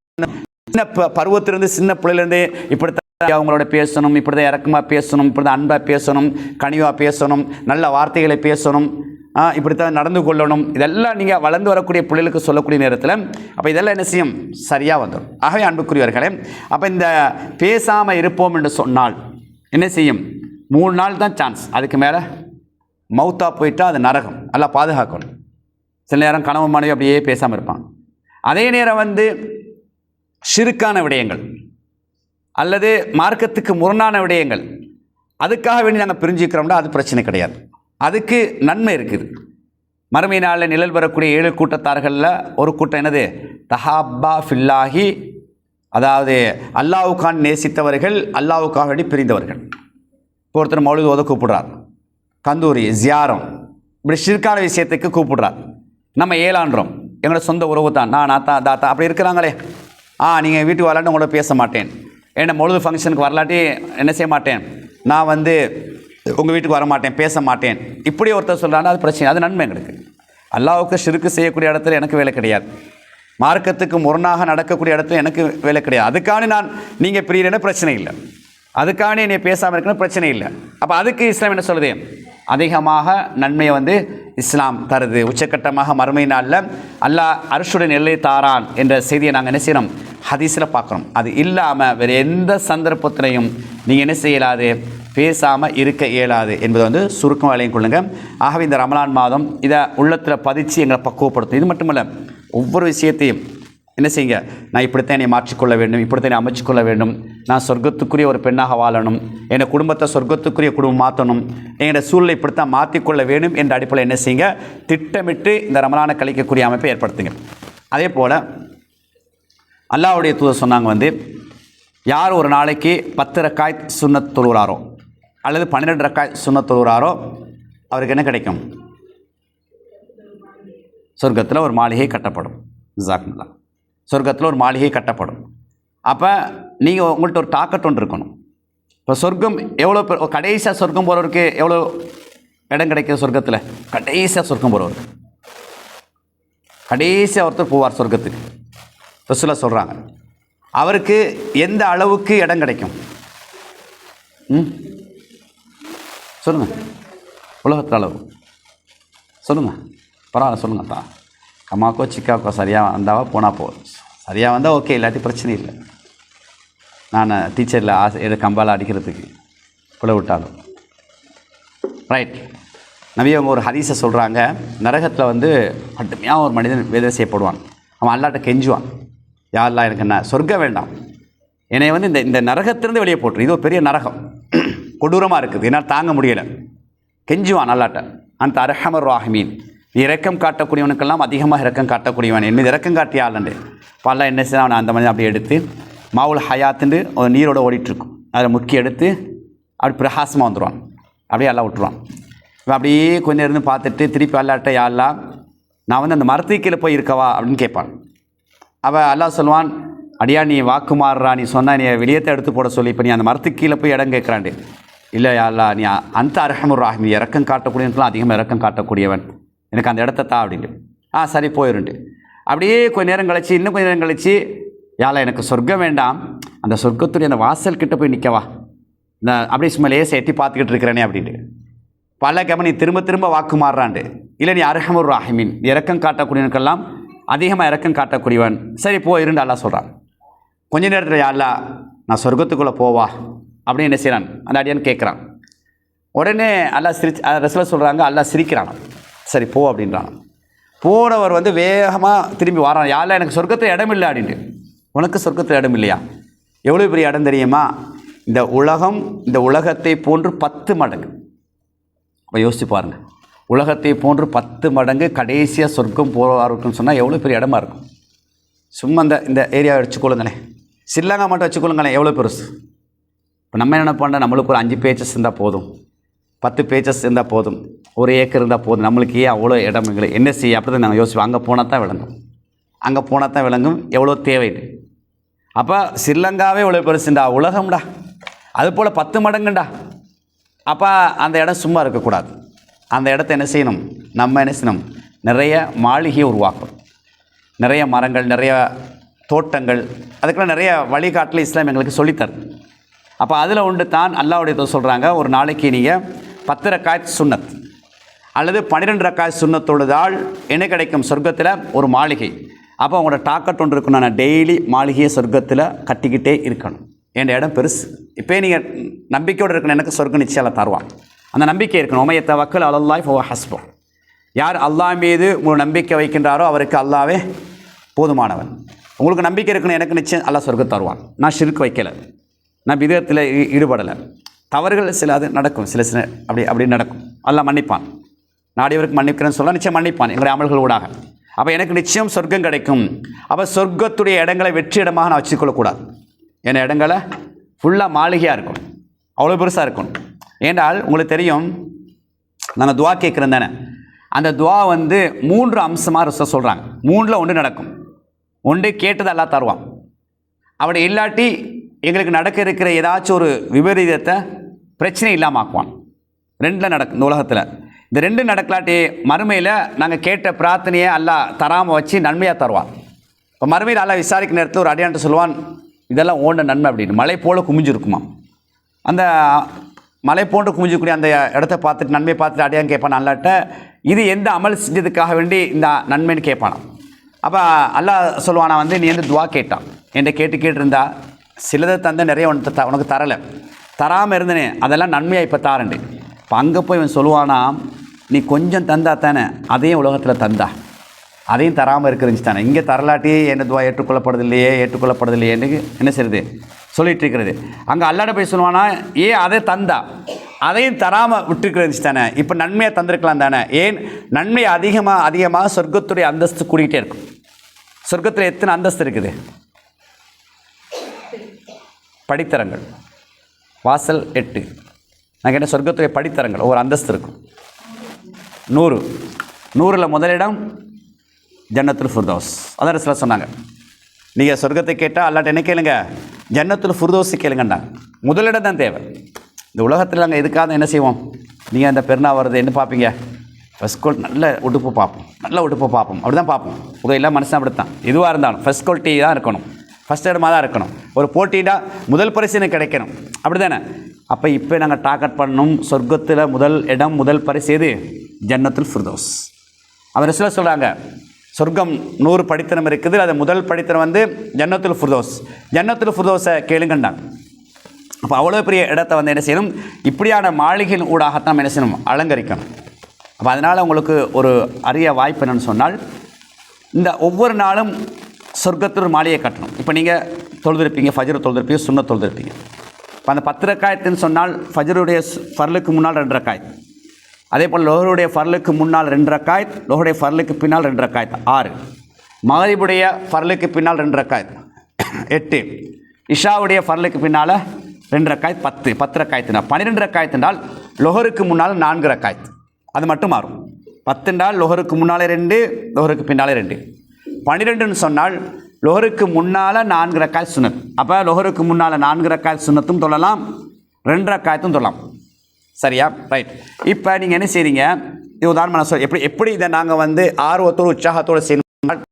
Speaker 1: சின்ன பருவத்திலிருந்து சின்ன பிள்ளையிலேருந்து இப்படித்தான் அவங்களோட பேசணும், இப்படி தான் இறக்கமாக பேசணும், இப்படி தான் அன்பாக பேசணும், கனிவாக பேசணும், நல்ல வார்த்தைகளை பேசணும், இப்படித்தான் நடந்து கொள்ளணும். இதெல்லாம் நீங்கள் வளர்ந்து வரக்கூடிய பிள்ளைகளுக்கு சொல்லக்கூடிய நேரத்தில் அப்போ இதெல்லாம் என்ன செய்யும், சரியாக வந்துடும். ஆகவே அன்புக்குரியவர்களே, அப்போ இந்த பேசாமல் இருப்போம் என்று சொன்னால் என்ன செய்யும், 3 நாள் தான் சான்ஸ், அதுக்கு மேலே மௌத்தா போயிட்டால் அது நரகம். நல்லா பாதுகாக்கணும். சில நேரம் கணவன் மனைவி அப்படியே பேசாமல் இருப்பான். அதே நேரம் வந்து ஷிர்கான விடயங்கள் அல்லது மார்க்கத்துக்கு முரணான விடயங்கள், அதுக்காக வேண்டி நாங்கள் பிரிஞ்சுக்கிறோம்னா அது பிரச்சனை கிடையாது, அதுக்கு நன்மை இருக்குது. மறுமை நாளில் நிழல் வரக்கூடிய 7 கூட்டத்தார்களில் ஒரு கூட்டம் என்னது, தஹாப்பா ஃபில்லாஹி, அதாவது அல்லாஹ்வுக்கான் நேசித்தவர்கள், அல்லாஹ்வுக்காக வேண்டி பிரிந்தவர்கள். இப்போ ஒருத்தர் மௌலித் ஓத கூப்பிடுறார், கந்தூரி ஜியாரம், இப்படி ஷிர்கான விஷயத்துக்கு கூப்பிடுறார். நம்ம ஏலான்றோம், எங்களோட சொந்த உறவு தான், நான் நாத்தா தாத்தா அப்படி இருக்கிறாங்களே, நீங்கள் வீட்டுக்கு வரலாட்டு உங்களோட பேச மாட்டேன், என்ன மௌலித் ஃபங்க்ஷனுக்கு வரலாட்டி என்ன செய்ய மாட்டேன், நான் வந்து உங்கள் வீட்டுக்கு வரமாட்டேன், பேச மாட்டேன், இப்படி ஒருத்தர் சொல்கிறாங்கன்னா அது பிரச்சனை, அது நன்மை எங்களுக்கு. அல்லாஹ்வுக்கு ஷிர்க்கு செய்யக்கூடிய இடத்துல எனக்கு வேலை கிடையாது, மார்க்கத்துக்கு முரணாக நடக்கக்கூடிய இடத்துல எனக்கு வேலை கிடையாது. அதுக்கான நான் நீங்கள் பிரியறேன்னா பிரச்சனை இல்லை, அதுக்கான என்னை பேசாமல் இருக்கணும் பிரச்சனை இல்லை. அப்போ அதுக்கு இஸ்லாம் என்ன சொல்லுது? அதிகமாக நன்மையை வந்து இஸ்லாம் தருது. உச்சக்கட்டமாக மறுமை நாளில் அல்லாஹ் அர்ஷுடன் எல்லை தாரான் என்ற செய்தியை நாங்கள் என்ன செய்யணும்? ஹதீஸில் பார்க்குறோம். அது இல்லாமல் வேறு எந்த சந்தர்ப்பத்திலையும் நீங்கள் என்ன செய்யலாது? பேசாமல் இருக்க இயலாது என்பதை வந்து சுருக்கம் வளையும் கொள்ளுங்கள். ஆகவே இந்த ரமலான் மாதம் இதை உள்ளத்தில் பதித்து எங்களை பக்குவப்படுத்தும். இது மட்டுமல்ல, ஒவ்வொரு விஷயத்தையும் என்ன செய்யுங்க, நான் இப்படித்தான் என்னை மாற்றிக்கொள்ள வேண்டும், இப்படித்தான் அமைச்சுக்கொள்ள வேண்டும், நான் சொர்க்கத்துக்குரிய ஒரு பெண்ணாக வாழணும், என்னை குடும்பத்தை சொர்க்கத்துக்குரிய குடும்பம் மாற்றணும், எங்களோட சூழலை இப்படித்தான் மாற்றிக்கொள்ள வேண்டும் என்ற அடிப்படையில் என்ன செய்யுங்க, திட்டமிட்டு இந்த ரமலானை கழிக்கக்கூடிய அமைப்பை ஏற்படுத்துங்க. அதே போல் அல்லாஹ்வுடைய தூதர் சொன்னாங்க வந்து, யார் ஒரு நாளைக்கு 10 ரக்காய் சுன்னத் தொழுகிறாரோ அல்லது 12 ரக்காய் சுன்னத் தொழுகிறாரோ அவருக்கு என்ன கிடைக்கும்? சொர்க்கத்தில் ஒரு மாளிகை கட்டப்படும். ஜாக்குல்லா, சொர்க்கத்தில் ஒரு மாளிகை கட்டப்படும். அப்போ நீங்கள் உங்கள்கிட்ட ஒரு தாக்கட் ஒன்று இருக்கணும். இப்போ சொர்க்கம் எவ்வளோ கடைசியாக சொர்க்கம் போகிறவருக்கு எவ்வளோ இடம் கிடைக்கிது சொர்க்கத்தில்? கடைசியாக சொர்க்கம் போகிறவருக்கு, கடைசியாக ஒருத்தர் போவார் சொர்க்கத்துக்கு, ரசூலுல்லாஹ் சொல்கிறாங்க, அவருக்கு எந்த அளவுக்கு இடம் கிடைக்கும்? சொல்லுங்கள், உலகத்தில் அளவு சொல்லுங்கள், பரவாயில்ல சொல்லுங்கள். தான் அம்மாக்கோ சிக்காக்கோ சரியாக வந்தாவா போனால் போதும், சரியாக வந்தால் ஓகே, இல்லாட்டி பிரச்சனை இல்லை. நான் டீச்சரில் ஆசை கம்பால் அடிக்கிறதுக்கு புல விட்டாலும் ரைட். நபி அவங்க ஒரு ஹதீஸை சொல்கிறாங்க, நரகத்தில் வந்து கடுமையாக ஒரு மனிதன் வேதனை செய்யப்படுவான். அவன் அல்லாட்ட கெஞ்சுவான், யாரெல்லாம் எனக்கு என்ன சொர்க்கம் வேண்டாம், என்னை வந்து இந்த நரகத்திலிருந்து வெளியே போட்டுரு, இது ஒரு பெரிய நரகம், கொடூரமாக இருக்குது, என்னால் தாங்க முடியலை. கெஞ்சுவான் அல்லாட்ட. அந்த அர்ஹமர் ராஹிமீன், இரக்கம் காட்டக்கூடியவனுக்கெல்லாம் அதிகமாக இரக்கம் காட்டக்கூடியவன், என் மீது இரக்கம் காட்டிய ஆளுண்டு. இப்போ அல்லா என்ன செய்ய, அவனை அந்த மனிதன் அப்படியே எடுத்து மாவுல் ஹயாத்துண்டு ஒரு நீரோடு ஓடிட்டுருக்கும், அதில் முக்கிய எடுத்து அப்படி பிரகாசமாக வந்துடுவான், அப்படியே எல்லாம் விட்டுருவான். இவன் அப்படியே கொஞ்சம் இருந்து பார்த்துட்டு திருப்பி அல்லாட்ட, யாரெல்லாம் நான் வந்து அந்த மரத்துக்கு கீழே போய் இருக்கவா அப்படின்னு கேட்பான். அவள் அல்லாஹ் சொல்லுவான், அடியா நீ வாக்கு மாறுறா, நீ சொன்னால் நீ வெளியத்தை எடுத்து போட சொல்லி இப்போ நீ அந்த மரத்துக்கு கீழே போய் இடம் கேட்குறாண்டு. இல்லை யாரெல்லாம் நீ அந்த அர்ஹமர் ராஹிம், இறக்கம் காட்டக்கூடியவனுக்கெல்லாம் அதிகமாக இறக்கம் காட்டக்கூடியவன், எனக்கு அந்த இடத்த தா அப்படின்ட்டு. சரி போயிருண்டு. அப்படியே கொஞ்சம் நேரம் கழிச்சு, இன்னும் கொஞ்சம் நேரம் கழிச்சு, யாரெல்லாம் எனக்கு சொர்க்கம் வேண்டாம், அந்த சொர்க்கத்துடைய அந்த வாசல் கிட்ட போய் நிற்கவா, இந்த அப்படியே சும்மா லேசை எட்டி பார்த்துக்கிட்டு இருக்கிறேனே அப்படின்ட்டு. பல நீ திரும்ப திரும்ப வாக்கு மாறுறாண்டு. இல்லை நீ அர்ஹமர் ராஹிமின், இறக்கம் காட்டக்கூடியவனுக்கெல்லாம் அதிகமாக இறக்கம் காட்டக்கூடியவன், சரி போயிருண்டு அல்லாஹ் சொல்கிறான். கொஞ்ச நேரத்தில் யாரெல்லாம் நான் சொர்க்கத்துக்குள்ளே போவா அப்படின்னு என்ன செய்கிறான் அந்த அடியான்னு கேட்குறான். உடனே அல்லாஹ் ரசூலுல்லாஹ் சொல்கிறாங்க, அல்லாஹ் சிரிக்கிறான், சரி போ அப்படின்றான். போனவர் வந்து வேகமாக திரும்பி வரான், யாரெல்லாம் எனக்கு சொர்க்கத்தில் இடம் இல்லை அப்படின்ட்டு. உனக்கு சொர்க்கத்தில் இடம் இல்லையா? எவ்வளோ பெரிய இடம் தெரியுமா? இந்த உலகம், இந்த உலகத்தை போன்று 10 மடங்கு. அப்போ யோசிச்சு பாருங்கள், உலகத்தை போன்று 10 மடங்கு கடைசியாக சொர்க்கம் போவாருக்குன்னு சொன்னால் எவ்வளோ பெரிய இடமா இருக்கும். சும்மா இந்த ஏரியாவை வச்சுக்கொள்ளுங்களேன், ஸ்ரீலங்கா மட்டும் வச்சுக்கொள்ளுங்களேன், எவ்வளோ பெருசு. இப்போ நம்ம என்ன பண்ணுறோம், நம்மளுக்கு ஒரு 5 பேச்சஸ் இருந்தால் போதும், 10 பேச்சஸ் இருந்தால் போதும், 1 ஏக்கர் இருந்தால் போதும், நம்மளுக்கு ஏன் அவ்வளோ இடம் எங்களுக்கு என்ன செய்ய அப்படி தான் நாங்கள் யோசிப்போம். அங்கே போனால் தான் விளங்கும், அங்கே போனால் தான் விளங்கும் எவ்வளோ தேவை. அப்போ ஸ்ரீலங்காவே எவ்வளோ பெருசுண்டா, உலகம்டா, அதுபோல் 10 மடங்குண்டா. அப்போ அந்த இடம் சும்மா இருக்கக்கூடாது, அந்த இடத்த என்ன செய்யணும், நம்ம என்ன செய்யணும், நிறைய மாளிகையை உருவாக்கணும், நிறைய மரங்கள், நிறைய தோட்டங்கள், அதுக்கெல்லாம் நிறைய வழிகாட்டில் இஸ்லாம் எங்களுக்கு சொல்லித்தரும். அப்போ அதில் ஒன்று தான் அல்லாஹ்வுடைய சொல்கிறாங்க, ஒரு நாளைக்கு நீங்கள் 10 ரக்காத் சுன்னத் அல்லது 12 ரக்காத் சுன்னத் தொழுதால் என்ன கிடைக்கும்? சொர்க்கத்தில் ஒரு மாளிகை. அப்போ உங்களோட டாக்கெட் ஒன்று இருக்கணும், நான் டெய்லி மாளிகையை சொர்க்கத்தில் கட்டிக்கிட்டே இருக்கணும், என் இடம் பெருசு. இப்போ நீங்கள் நம்பிக்கையோடு இருக்கணும், எனக்கு சொர்க்கம் நிச்சயம் தருவான், அந்த நம்பிக்கை இருக்கணும். உமைய தவக்கல் அலல்லாஹி ஃபஹுவ ஹஸ்புஹ், யார் அல்லாஹ் மீது உங்களுக்கு நம்பிக்கை வைக்கின்றாரோ அவருக்கு அல்லாஹ்வே போதுமானவன். உங்களுக்கு நம்பிக்கை இருக்கணும், எனக்கு நிச்சயம் அல்லாஹ் சொர்க்கம் தருவான். நான் ஷிர்க் வைக்கலை, நான் விதத்தில் ஈடுபடலை, தவறுகள் சில அது நடக்கும், சில அப்படி நடக்கும், அல்லாஹ் மன்னிப்பான். நாடியவருக்கு மன்னிக்கிறேன்னு சொல்ல நிச்சயம் மன்னிப்பான் எங்களுடைய அமல்கள் ஊடாக. அப்போ எனக்கு நிச்சயம் சொர்க்கம் கிடைக்கும். அப்போ சொர்க்கத்துடைய இடங்களை வெற்றி இடமாக நான் வச்சுக்கொள்ளக்கூடாது, என் இடங்களை ஃபுல்லாக மாளிகையாக இருக்கும், அவ்வளோ பெருசாக இருக்கும். ஏன்றால் உங்களுக்கு தெரியும், நாங்கள் துவா கேட்குறோம் தானே, அந்த துவா வந்து 3 அம்சமாக ரசூலுல்லாஹ் சொல்கிறாங்க. 3ல் 1 நடக்கும். 1 கேட்டது அல்லாஹ் தருவான், அப்படி இல்லாட்டி எங்களுக்கு நடக்க இருக்கிற ஏதாச்சும் ஒரு விபரீதத்தை பிரச்சனை இல்லாமல் ஆக்குவான். 2 நடக்கும் இந்த உலகத்தில். இந்த 2 நடக்கலாட்டி மறுமையில் நாங்கள் கேட்ட பிரார்த்தனையை அல்லாஹ் தராமல் வச்சு நன்மையாக தருவான். இப்போ மறுமையில் அல்லாஹ் விசாரிக்கிற நேரத்தில் ஒரு அடியான்ட்டு சொல்லுவான், இதெல்லாம் ஓண்ட நன்மை அப்படின்னு. மலை போல் குமிஞ்சிருக்குமா. அந்த மலை போன்று குமிஞ்சக்கூடிய அந்த இடத்த பார்த்துட்டு நன்மையை பார்த்துட்டு அடியான் கேட்பான் அல்லாட்ட, இது எந்த அமல் செஞ்சதுக்காக வேண்டி இந்த நன்மைன்னு கேட்பானான். அப்போ அல்லாஹ் சொல்லுவானா நீ துவா கேட்டான் என்கிட்ட கேட்டிருந்தா சிலதை தந்த நிறைய உனக்கு தரலை, தராமல் இருந்தனே அதெல்லாம் நன்மையாக இப்போ தாரண்டு. இப்போ அங்கே போய் இவன் சொல்லுவானா, நீ கொஞ்சம் தந்தா தானே அதையும் உலகத்தில் தந்தா, அதையும் தராமல் இருக்கிறது தானே, இங்கே தரலாட்டி என்ன துவா ஏற்றுக்கொள்ளப்படுதில்லையேன்னு என்ன செய்யுது சொல்லிட்டு இருக்கிறது. அங்கே அல்லாட போய் சொல்லுவானா, அதை தந்தா அதையும் தராமல் விட்டுருக்கிறது தானே, இப்போ நன்மையாக தந்திருக்கலாம் தானே. ஏன் நன்மை அதிகமாக சொர்க்கத்துடைய அந்தஸ்து கூட்டிகிட்டே இருக்கும். சொர்க்கத்தில் எத்தனை அந்தஸ்து இருக்குது? படித்தரங்கள் வாசல் 8. நாங்கள் என்ன சொர்க்கத்துடைய படித்தரங்கள் ஒவ்வொரு அந்தஸ்து இருக்கும். 100 முதலிடம் ஜன்னத்துல் ஃபிர்தௌஸ். அதான் சில சொன்னாங்க, நீங்கள் சொர்க்கத்தை கேட்டால் அல்லாட்ட என்ன கேளுங்க, ஜன்னத்துல் ஃபிர்தௌஸ் கேளுங்கண்டா. முதலிடம் தான் தேவை. இந்த உலகத்தில் நாங்கள் எதுக்காக என்ன செய்வோம், நீங்கள் அந்த பெருநா வருது என்ன பார்ப்பீங்க, ஃபஸ்ட் குவாலிட்டி நல்ல உடுப்பு பார்ப்போம் அப்படி தான் பார்ப்போம். எல்லாம் மனுஷன் அப்படி தான். எதுவாக இருந்தாலும் ஃபஸ்ட் குவாலிட்டி தான் இருக்கணும், ஃபஸ்ட் இடமாக தான் இருக்கணும். ஒரு போட்டினா முதல் பரிசு கிடைக்கணும், அப்படி தானே. அப்போ இப்போ நாங்கள் டார்கெட் பண்ணணும் சொர்க்கத்தில் முதல் இடம் முதல் பரிசு எது, ஜன்னத்துல் ஃபிர்தௌஸ். அவர் சில சொல்கிறாங்க, சொர்க்கம் 100 படித்தனம் இருக்குது, அது முதல் படித்தனம் ஜன்னத்துல் ஃபிர்தௌஸ். ஜன்னத்துல் ஃபிர்தௌஸை கேளுங்கண்டாங்க. அப்போ அவ்வளோ பெரிய இடத்த என்ன செய்யணும், இப்படியான மாளிகையின் ஊடாகத்தான் என்ன செய்யணும், அலங்கரிக்கணும். அப்போ அதனால் உங்களுக்கு ஒரு அரிய வாய்ப்பு என்னென்னு சொன்னால், இந்த ஒவ்வொரு நாளும் சொர்க்கத்தில் ஒரு மாளிகை கட்டணும். இப்போ நீங்கள் தொழுதுருப்பீங்க, ஃபஜ்ர் தொழுதுருப்பீங்க, சுன்னத் தொழுதுருப்பீங்க. இப்போ அந்த 10 ரக்காயத்துன்னு சொன்னால் ஃபஜ்ருடைய ஃபர்லுக்கு முன்னால் 2 ரக்காயத், அதே போல் லோஹருடைய ஃபர்லுக்கு முன்னால் 2 ரக்காயத், லோஹருடைய ஃபர்லுக்கு பின்னால் 2 ரக்காயத் 6, மகரிபுடைய ஃபர்லுக்கு பின்னால் 2 ரக்காயத் 8, இஷாவுடைய ஃபர்லுக்கு பின்னால் 2 ரக்காயத் 10 ரக்காயத்துனா 12 ரக்காயத் என்றால் லோஹருக்கு முன்னால் 4 ரக்காயத். அது மட்டும் மாறும். 10 என்றால் லோஹருக்கு முன்னாலே 2, லோஹருக்கு பின்னாலே 2. 12ன்னு சொன்னால் லோஹருக்கு முன்னால் 4 ரக்காயத் சுன்னத். அப்போ லோஹருக்கு முன்னால் 4 ரக்காயத் சுன்னத்தும் தொழலாம், 2 ரக்காயத்தும் தொழலாம். சரியா? ரைட். இப்போ நீங்கள் என்ன செய்கிறீங்க, இது உதாரணமாக நான் சொல்ல எப்படி இதை நாங்கள் ஆர்வத்தோடு உற்சாகத்தோடு செய்யணும்.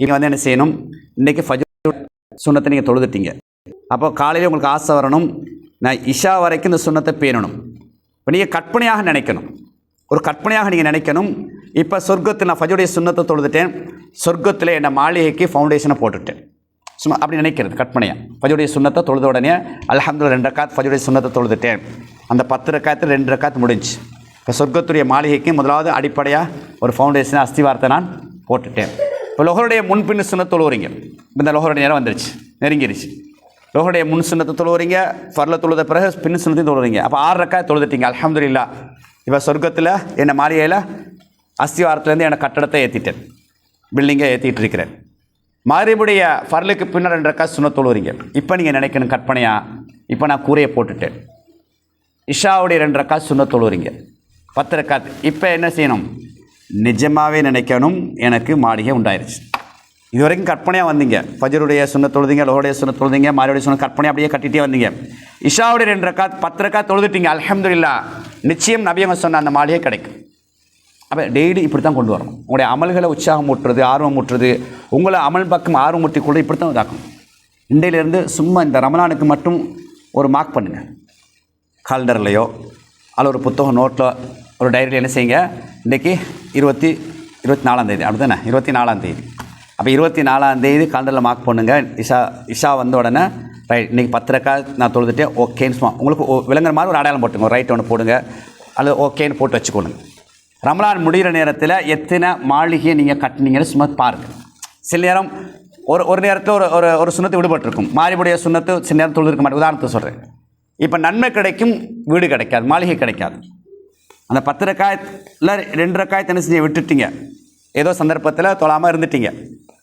Speaker 1: நீங்கள் என்ன செய்யணும், இன்றைக்கி ஃபஜ்ர் சுன்னத்தை நீங்கள் தொழுதுட்டீங்க. அப்போ காலையில் உங்களுக்கு ஆசை வரணும், நான் இஷா வரைக்கும் இந்த சுன்னத்தை பேணணும். இப்போ நீங்கள் கற்பனையாக நினைக்கணும், ஒரு கற்பனையாக நீங்கள் நினைக்கணும். இப்போ சொர்க்கத்தில் நான் ஃபஜ்ருடைய சுன்னத்தை தொழுதுட்டேன், சொர்க்கத்தில் என்ன மாளிகைக்கு ஃபவுண்டேஷனை போட்டுட்டேன், சும்மா அப்படி நினைக்கிறது கற்பனையாக. ஃபஜ்ருடைய சுன்னத்தை தொழுத உடனே அல்ஹம்துலில்லாஹ் 2 ரக்காத் ஃபஜ்ருடைய சுன்னத்தை தொழுதுட்டேன், அந்த 10 ரக்காத்தில் 2 ரக்காத் முடிஞ்சு. இப்போ சொர்க்கத்துடைய மாளிகைக்கு முதலாவது அடிப்படையாக ஒரு ஃபவுண்டேஷனை அஸ்திவாரத்தை நான் போட்டுட்டேன். இப்போ லோஹருடைய முன்பின் சுன்னத் தொழுவுறீங்க. இந்த லோஹருடைய நேரம் வந்துருச்சு, நெருங்கிருச்சு. லோஹருடைய முன் சுன்னத்தை தொழுவுறீங்க, ஃபர்ல தொழுத பிறகு பின் சுன்னத்தையும் தொழுவுறீங்க. அப்போ 6 ரக்காத் தொழுதுட்டீங்க, அல்ஹம்துலில்லாஹ். இப்போ சொர்க்கத்தில் என்ன மாளிகையில் அஸ்திவாரத்துலேருந்து என்னை கட்டடத்தை ஏற்றிட்டேன், பில்டிங்கை ஏற்றிட்டு இருக்கிறேன். மகரிபுடைய ஃபர்லுக்கு பின்னர் 2 ரக்காத் சுன்னத் தொழுவுறீங்க. இப்போ நீங்கள் நினைக்கணும் கற்பனையாக, இப்போ நான் கூரையை போட்டுட்டேன். இஷாவுடைய 2 ரக்காத் சுன்னத் தொழுவுறீங்க, 10 ரக்காத். இப்போ என்ன செய்யணும், நிஜமாகவே நினைக்கணும் எனக்கு மாளிகை உண்டாயிருச்சு. இது வரைக்கும் கற்பனையாக வந்தீங்க, ஃபஜ்ருடைய சுன்னத் தொழுதிங்க, லோஹருடைய சுன்னத் தொழுதிங்க, மாரியுடைய சுன்னத் கற்பனையாக அப்படியே கட்டிகிட்டே வந்தீங்க. இஷாவுடைய 2 ரக்காத் 10 ரக்காத் தொழுதுட்டீங்க, அல்ஹம்துலில்லாஹ். நிச்சயம் நபியவங்க சொன்ன அந்த மாளிகை கிடைக்கும். அப்போ டெய்லி இப்படி தான் கொண்டு வரணும். உங்களுடைய அமல்களை உற்சாகம் ஊட்டுறது, ஆர்வம் ஊட்டுறது, உங்களை அமல் பக்கம் ஆர்வம் ஊட்டி கொண்டு இப்படி தான் இதாக்கணும். இன்றையிலேருந்து சும்மா இந்த ரமலானுக்கு மட்டும் ஒரு மார்க் பண்ணுங்கள், காலண்டர்லையோ அல்ல ஒரு புத்தகம் நோட்டில் ஒரு டைரியில் என்ன செய்யுங்க, இன்றைக்கி 24ஆம் தேதி அப்படி தானே, 24ஆம் தேதி. அப்போ 24ஆம் தேதி காலண்டரில் மார்க் பண்ணுங்கள். இஷா வந்த உடனே ரைட் இன்றைக்கி 10 ரக்காத் நான் தொழுதுட்டேன், ஓகேன்னு சும்மா உங்களுக்கு விளங்குற மாதிரி ஒரு அடையாளம் போட்டுங்க, ஒரு ரைட் ஒன்று போடுங்க, அல்லது ஓகேன்னு போட்டு வச்சுக்கொள்ளுங்க. ரமலான் முடிகிற நேரத்தில் எத்தனை மாளிகையை நீங்கள் கட்டினீங்கன்னு சும்மா பாருங்கள். சில நேரம் ஒரு நேரத்தில் ஒரு சுண்ணத்து விடுபட்டிருக்கும், மாரிபுடைய சுண்ணத்து சில நேரம் தொழுதுருக்க மாட்டேன். உதாரணத்துக்கு சொல்கிறேன், இப்போ நன்மை கிடைக்கும், வீடு கிடைக்காது, மாளிகை கிடைக்காது. அந்த 10 ரக்காயத்தில் 2 ரக்காயத்தை என்ன செஞ்சு விட்டுட்டீங்க, ஏதோ சந்தர்ப்பத்தில் தொழாமல் இருந்துட்டீங்க.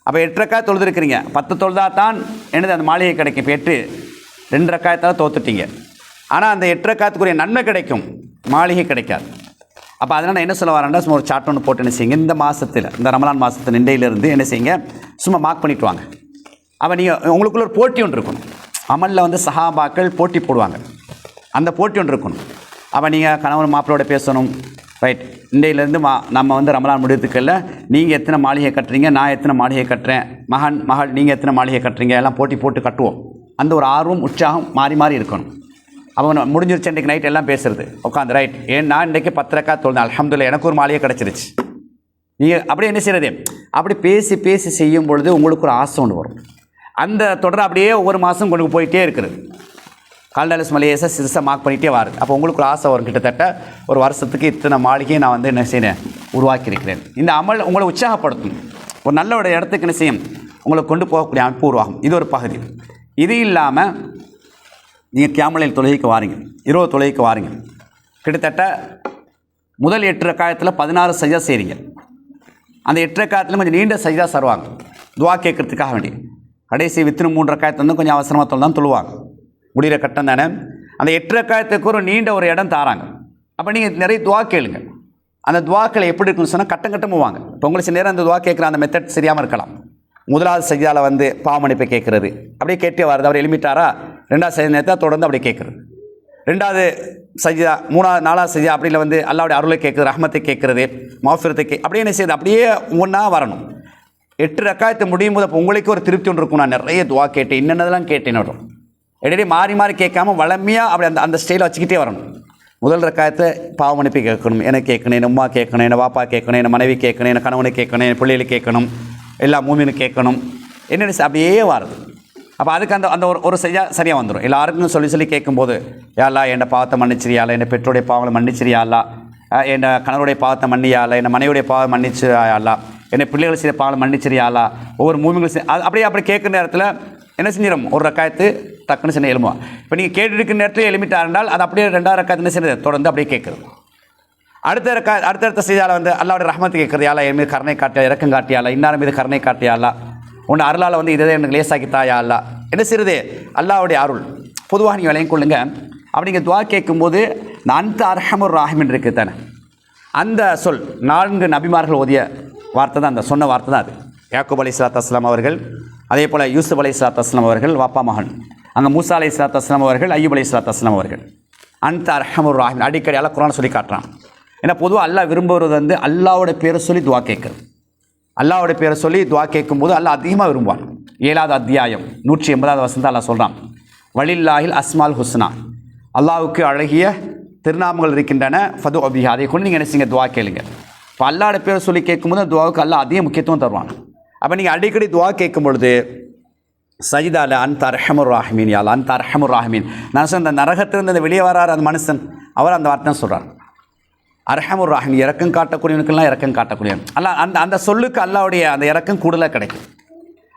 Speaker 1: அப்போ 8 ரக்காய் தொழுதுருக்கிறீங்க, 10 தொழுதா தான் என்னது அந்த மாளிகை கிடைக்கும். இப்போ 2 ரக்காயத்தால் தோத்துட்டீங்க. ஆனால் அந்த 8 ரக்காயத்துக்குரிய நன்மை கிடைக்கும், மாளிகை கிடைக்காது. அப்போ அதனால் நான் என்ன சொல்ல வரேன்னா, சும்மா ஒரு சார்ட் ஒன்று போட்டு என்ன செய்யுங்க, இந்த மாதத்தில் இந்த ரமலான் மாதத்தில் இன்றையிலிருந்து என்ன செய்யுங்க, சும்மா மார்க் பண்ணிட்டு வாங்க. அப்போ நீங்கள் உங்களுக்குள்ள ஒரு போட்டி ஒன்று இருக்கணும். அமலில் சஹாபாக்கள் போட்டி போடுவாங்க, அந்த போட்டி ஒன்று இருக்கணும். அப்போ நீங்கள் கணவன் மாப்பிள்ளையோட பேசணும், ரைட், இன்றையிலேருந்து நம்ம வந்து ரமலான் முடிவுறதுக்குள்ள நீங்கள் எத்தனை மாளிகை கட்டுறீங்க, நான் எத்தனை மாளிகை கட்டுறேன், மகள் நீங்கள் எத்தனை மாளிகை கட்டுறீங்க, எல்லாம் போட்டி போட்டு கட்டுவோம். அந்த ஒரு ஆர்வம் உற்சாகம் மாறி மாறி இருக்கணும். அவன் முடிஞ்சிருச்சு இன்றைக்கு நைட் எல்லாம் பேசுறது உட்காந்து, ரைட், நான் இன்றைக்கு 10 ரக்காத் தொழுதேன், அல்ஹம்துலில்லாஹ் எனக்கு ஒரு மாளிகை கிடச்சிருச்சு. நீங்கள் அப்படியே என்ன செய்கிறது, அப்படி பேசி பேசி செய்யும் பொழுது உங்களுக்கு ஒரு ஆசை ஒன்று வரும். அந்த தொடர் அப்படியே ஒவ்வொரு மாதம் கொண்டு போயிட்டே இருக்குது. கால்டாலஸ் மலையேசை சிறுசாக மார்க் பண்ணிகிட்டே வருது. அப்போ உங்களுக்கு ஒரு ஆசை வரும், கிட்டத்தட்ட ஒரு வருஷத்துக்கு இத்தனை மாளிகையை நான் வந்து என்ன செய்யறேன், உருவாக்கியிருக்கிறேன். இந்த அமல் உங்களை உற்சாகப்படுத்தும், ஒரு நல்ல ஒரு இடத்துக்கு என்ன செய்யும், உங்களை கொண்டு போகக்கூடிய அமைப்பு உருவாகும். இது ஒரு பகுதி. இது இல்லாமல் நீங்கள் கியாமலையில் தொழுகைக்கு வாரீங்க, இரவு தொழுகைக்கு வாரீங்க. கிட்டத்தட்ட முதல் 8 ரக்காயத்தில் 16 சஜ்தா செய்கிறீங்க. அந்த 8 ரக்காயத்தில் கொஞ்சம் நீண்ட சஜ்தா தருவாங்க துவா கேட்கறதுக்காக வேண்டி. கடைசி வித்திரு 3 ரக்காயத்து வந்து கொஞ்சம் அவசரமாக தான் தொழுவாங்க, முடிகிற கட்டம் தானே. அந்த 8 ரக்காயத்துக்கு ஒரு நீண்ட ஒரு இடம் தாராங்க. அப்போ நீங்கள் நிறைய துவா கேளுங்க. அந்த துவாக்களை எப்படி இருக்குன்னு சொன்னால் கட்டம் கட்டமும் வாங்க. இப்போ உங்களுக்கு சில நேரம் அந்த துவா கேட்குற அந்த மெத்தட் சரியாமல் இருக்கலாம். முதலாவது சஜ்தாவில் வந்து பாவமன்னிப்பை கேட்குறது, அப்படியே கேட்டே வருது. அவர் எழுமிட்டாரா, 2வது சஜ்தா நேரத்தில் தொடர்ந்து அப்படியே கேட்குறது. 2வது சஜ்தா, 3வது 4வது சஜ்தா அப்படியில் வந்து அல்லாவுடைய அருளை கேட்குறது, ரஹ்மத்தை கேட்குறது, மௌஃபிரத்தை அப்படியே என்ன செய்யுது, அப்படியே ஒன்றா வரணும். 8 ரக்காயத்தை முடியும் போது அப்போ உங்களுக்கு ஒரு திருப்தி ஒன்று இருக்கும். நான் நிறைய துவா கேட்டேன், என்னென்னதெல்லாம் கேட்டேன்னு வரும். இடையே மாறி மாறி கேட்காம வளமையாக அப்படி அந்த ஸ்டைலை வச்சுக்கிட்டே வரணும். முதல் ரக்காயத்தை பாவமன்னிப்பை கேட்கணும், எனக்கு கேட்கணும், என் அம்மா கேட்கணும், என் வாப்பா கேட்கணும், என் மனைவி கேட்கணும், என் கணவனை கேட்கணும், என் பிள்ளைகளுக்கு கேட்கணும், எல்லா மூமினும் கேட்கணும். என்னென்ன அப்படியே வருது. அப்போ அதுக்கு அந்த ஒரு சரியாக வந்துடும். எல்லாருக்கும் சொல்லி கேட்கும்போது, யாரெல்லாம் என் பாவத்தை மன்னிச்சிரியால, என் பெற்றோடைய பாவங்களை மன்னிச்சிரியாலா, என் கணவருடைய பாவத்தை மன்னியாலா, என் மனைவியுடைய பாவம் மன்னிச்சிரியாலா, என்னை பிள்ளைகள் செய்த பாவங்களை மன்னிச்சிரியாலா, ஒவ்வொரு மூமிகளும் அது அப்படி கேட்குற நேரத்தில் என்ன செஞ்சிடும், ஒரு ரக்காயத்து டக்குன்னு சின்ன எழும்புவான். இப்போ நீங்கள் கேட்டுருக்கிற நேரத்தில் எழுமிட்டார் என்றால் அது அப்படியே 2வது ரக்காயத்து என்ன செய்யுது, தொடர்ந்து அப்படியே கேட்குறது. அடுத்த செய்தியால் வந்து அல்லாவுடைய ரஹ்மத்து கேட்குறது, யாரா என் மீது கருணை காட்டியா, இறக்கம் காட்டியாலா, இன்னார் மீது கருணை காட்டியாலா, உன் அருளால் வந்து இதை எனக்கு லேசாக்கி தாயா அல்லா, என்ன செய்யுது, அல்லாவுடைய அருள். பொதுவாக நீங்கள் விளையும் கொள்ளுங்க. அப்படிங்க துவா கேட்கும்போது அந்த அர்ஹமுர் ராஹிமின் இருக்குது தானே, அந்த சொல் 4 நபிமார்கள் ஓதிய வார்த்தை தான், அந்த சொன்ன வார்த்தை தான் அது. யாக்கூப் அலைஹிஸ்ஸலாத்து வஸ்ஸலாம் அவர்கள், அதே போல் யூசுப் அலைஹிஸ்ஸலாத்து வஸ்ஸலாம் அவர்கள் வாப்பா மகன், அங்கே மூசா அலைஹிஸ்ஸலாத்து வஸ்ஸலாம் அவர்கள், அய்யூப் அலைஹிஸ்ஸலாத்து வஸ்ஸலாம் அவர்கள். அந்த அர்ஹமுர் ராஹிம் அடிக்கடி அல்லா குர்ஆன் சொல்லி காட்டுறான். ஏன்னா பொதுவாக அல்லாஹ் விரும்புவது வந்து அல்லாவோட பேரை சொல்லி துவா கேட்குறது. அல்லாவோட பேரை சொல்லி துவா கேட்கும்போது அல்லாஹ் அதிகமாக விரும்புவான். 7வது அத்தியாயம் 180வது வசனத்தை அல்லாஹ் சொல்கிறான், வலில்லாஹில் அஸ்மால் ஹுஸ்னா, அல்லாஹ்வுக்கு அழகிய திருநாமங்கள் இருக்கின்றன, ஃபது அபிஹா, அதை கொண்டு நீங்கள் என்ன செய்யுங்க, துவா கேளுங்க. இப்போ அல்லாவோட பேரை சொல்லி கேட்கும்போது துவாவுக்கு அல்லாஹ் அதிக முக்கியத்துவம் தருவான். அப்போ நீங்கள் அடிக்கடி துவா கேட்கும் பொழுது சஜிதால அந்த அர்ஹமுர் ராஹிமீன், யாலா அந்த அர்ஹமுர் ராஹிமீன். நான் சொன்ன அந்த நரகத்திலிருந்து அந்த வெளியே வரார் அந்த மனுஷன், அவர் அந்த வார்த்தை சொல்கிறார், அர்ஹமுர் ராஹிம், இறக்கம் காட்டக்கூடியவனுக்கெல்லாம் இறக்கம் காட்டக்கூடியவன். அந்த சொல்லுக்கு அல்லாவுடைய அந்த இறக்கம் கூடுதலாக கிடைக்கும்.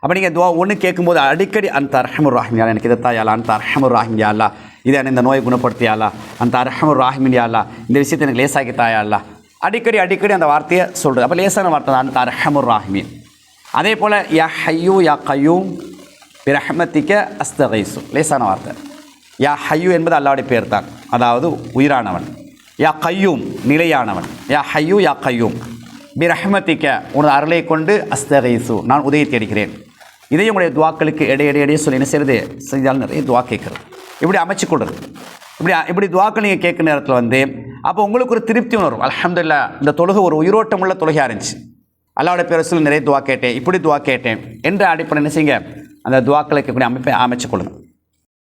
Speaker 1: அப்போ நீங்கள் துவா ஒன்று கேட்கும்போது அடிக்கடி அந்த அர்ஹமுர் ராஹிம் யாலா, எனக்கு இதை தாயாலா, அந்த அர்ஹமுர் ராஹிம் யாலா, இதை இந்த நோயை குணப்படுத்தியாலா, அந்த அர்ஹமுர் ராஹிமின் யாலா, இந்த விஷயத்தை எனக்கு லேசாக்கி தாயாலா, அடிக்கடி அந்த வார்த்தையை சொல்கிறது. அப்போ லேசான வார்த்தை தான் அந்த அர்ஹமுர் ராஹிமீன். அதே போல் யா ஹய்யூ யா கய்யூம் பிரஹ்மத்திக்க அஸ்தகைசு, லேசான வார்த்தை. யா ஹய்யூ என்பது அல்லாவுடைய பேர் தான், அதாவது உயிரானவன். யா கையூம் நிலையானவன். யா ஹய்யூ யா கையூம் பிரஹ்மத்திக்க, உனது அருளை கொண்டு அஸ்தகைசு, நான் உதவி தேடுகிறேன். இதையும் உங்களுடைய துவாக்களுக்கு இடையே சொல்லி என்ன செய்கிறது, செஞ்சாலும் நிறைய துவா கேட்குறது, இப்படி அமைச்சு கொடுறது. இப்படி துவாக்கள் நீங்கள் கேட்குற நேரத்தில் வந்து அப்போ உங்களுக்கு ஒரு திருப்தி உணரும். அல்ஹம்துலில்லாஹ், இந்த தொழுகை ஒரு உயிரோட்டம் உள்ள தொழுகையாக இருந்துச்சு, அல்லாவுடைய பேரை சொல்லி நிறைய துவா கேட்டேன், இப்படி துவா கேட்டேன் என்ற அடிப்படை என்ன செய்யுங்க, அந்த துவாக்களை கேட்கக்கூடிய அமைப்பை அமைச்சு கொள்ளுங்கள்.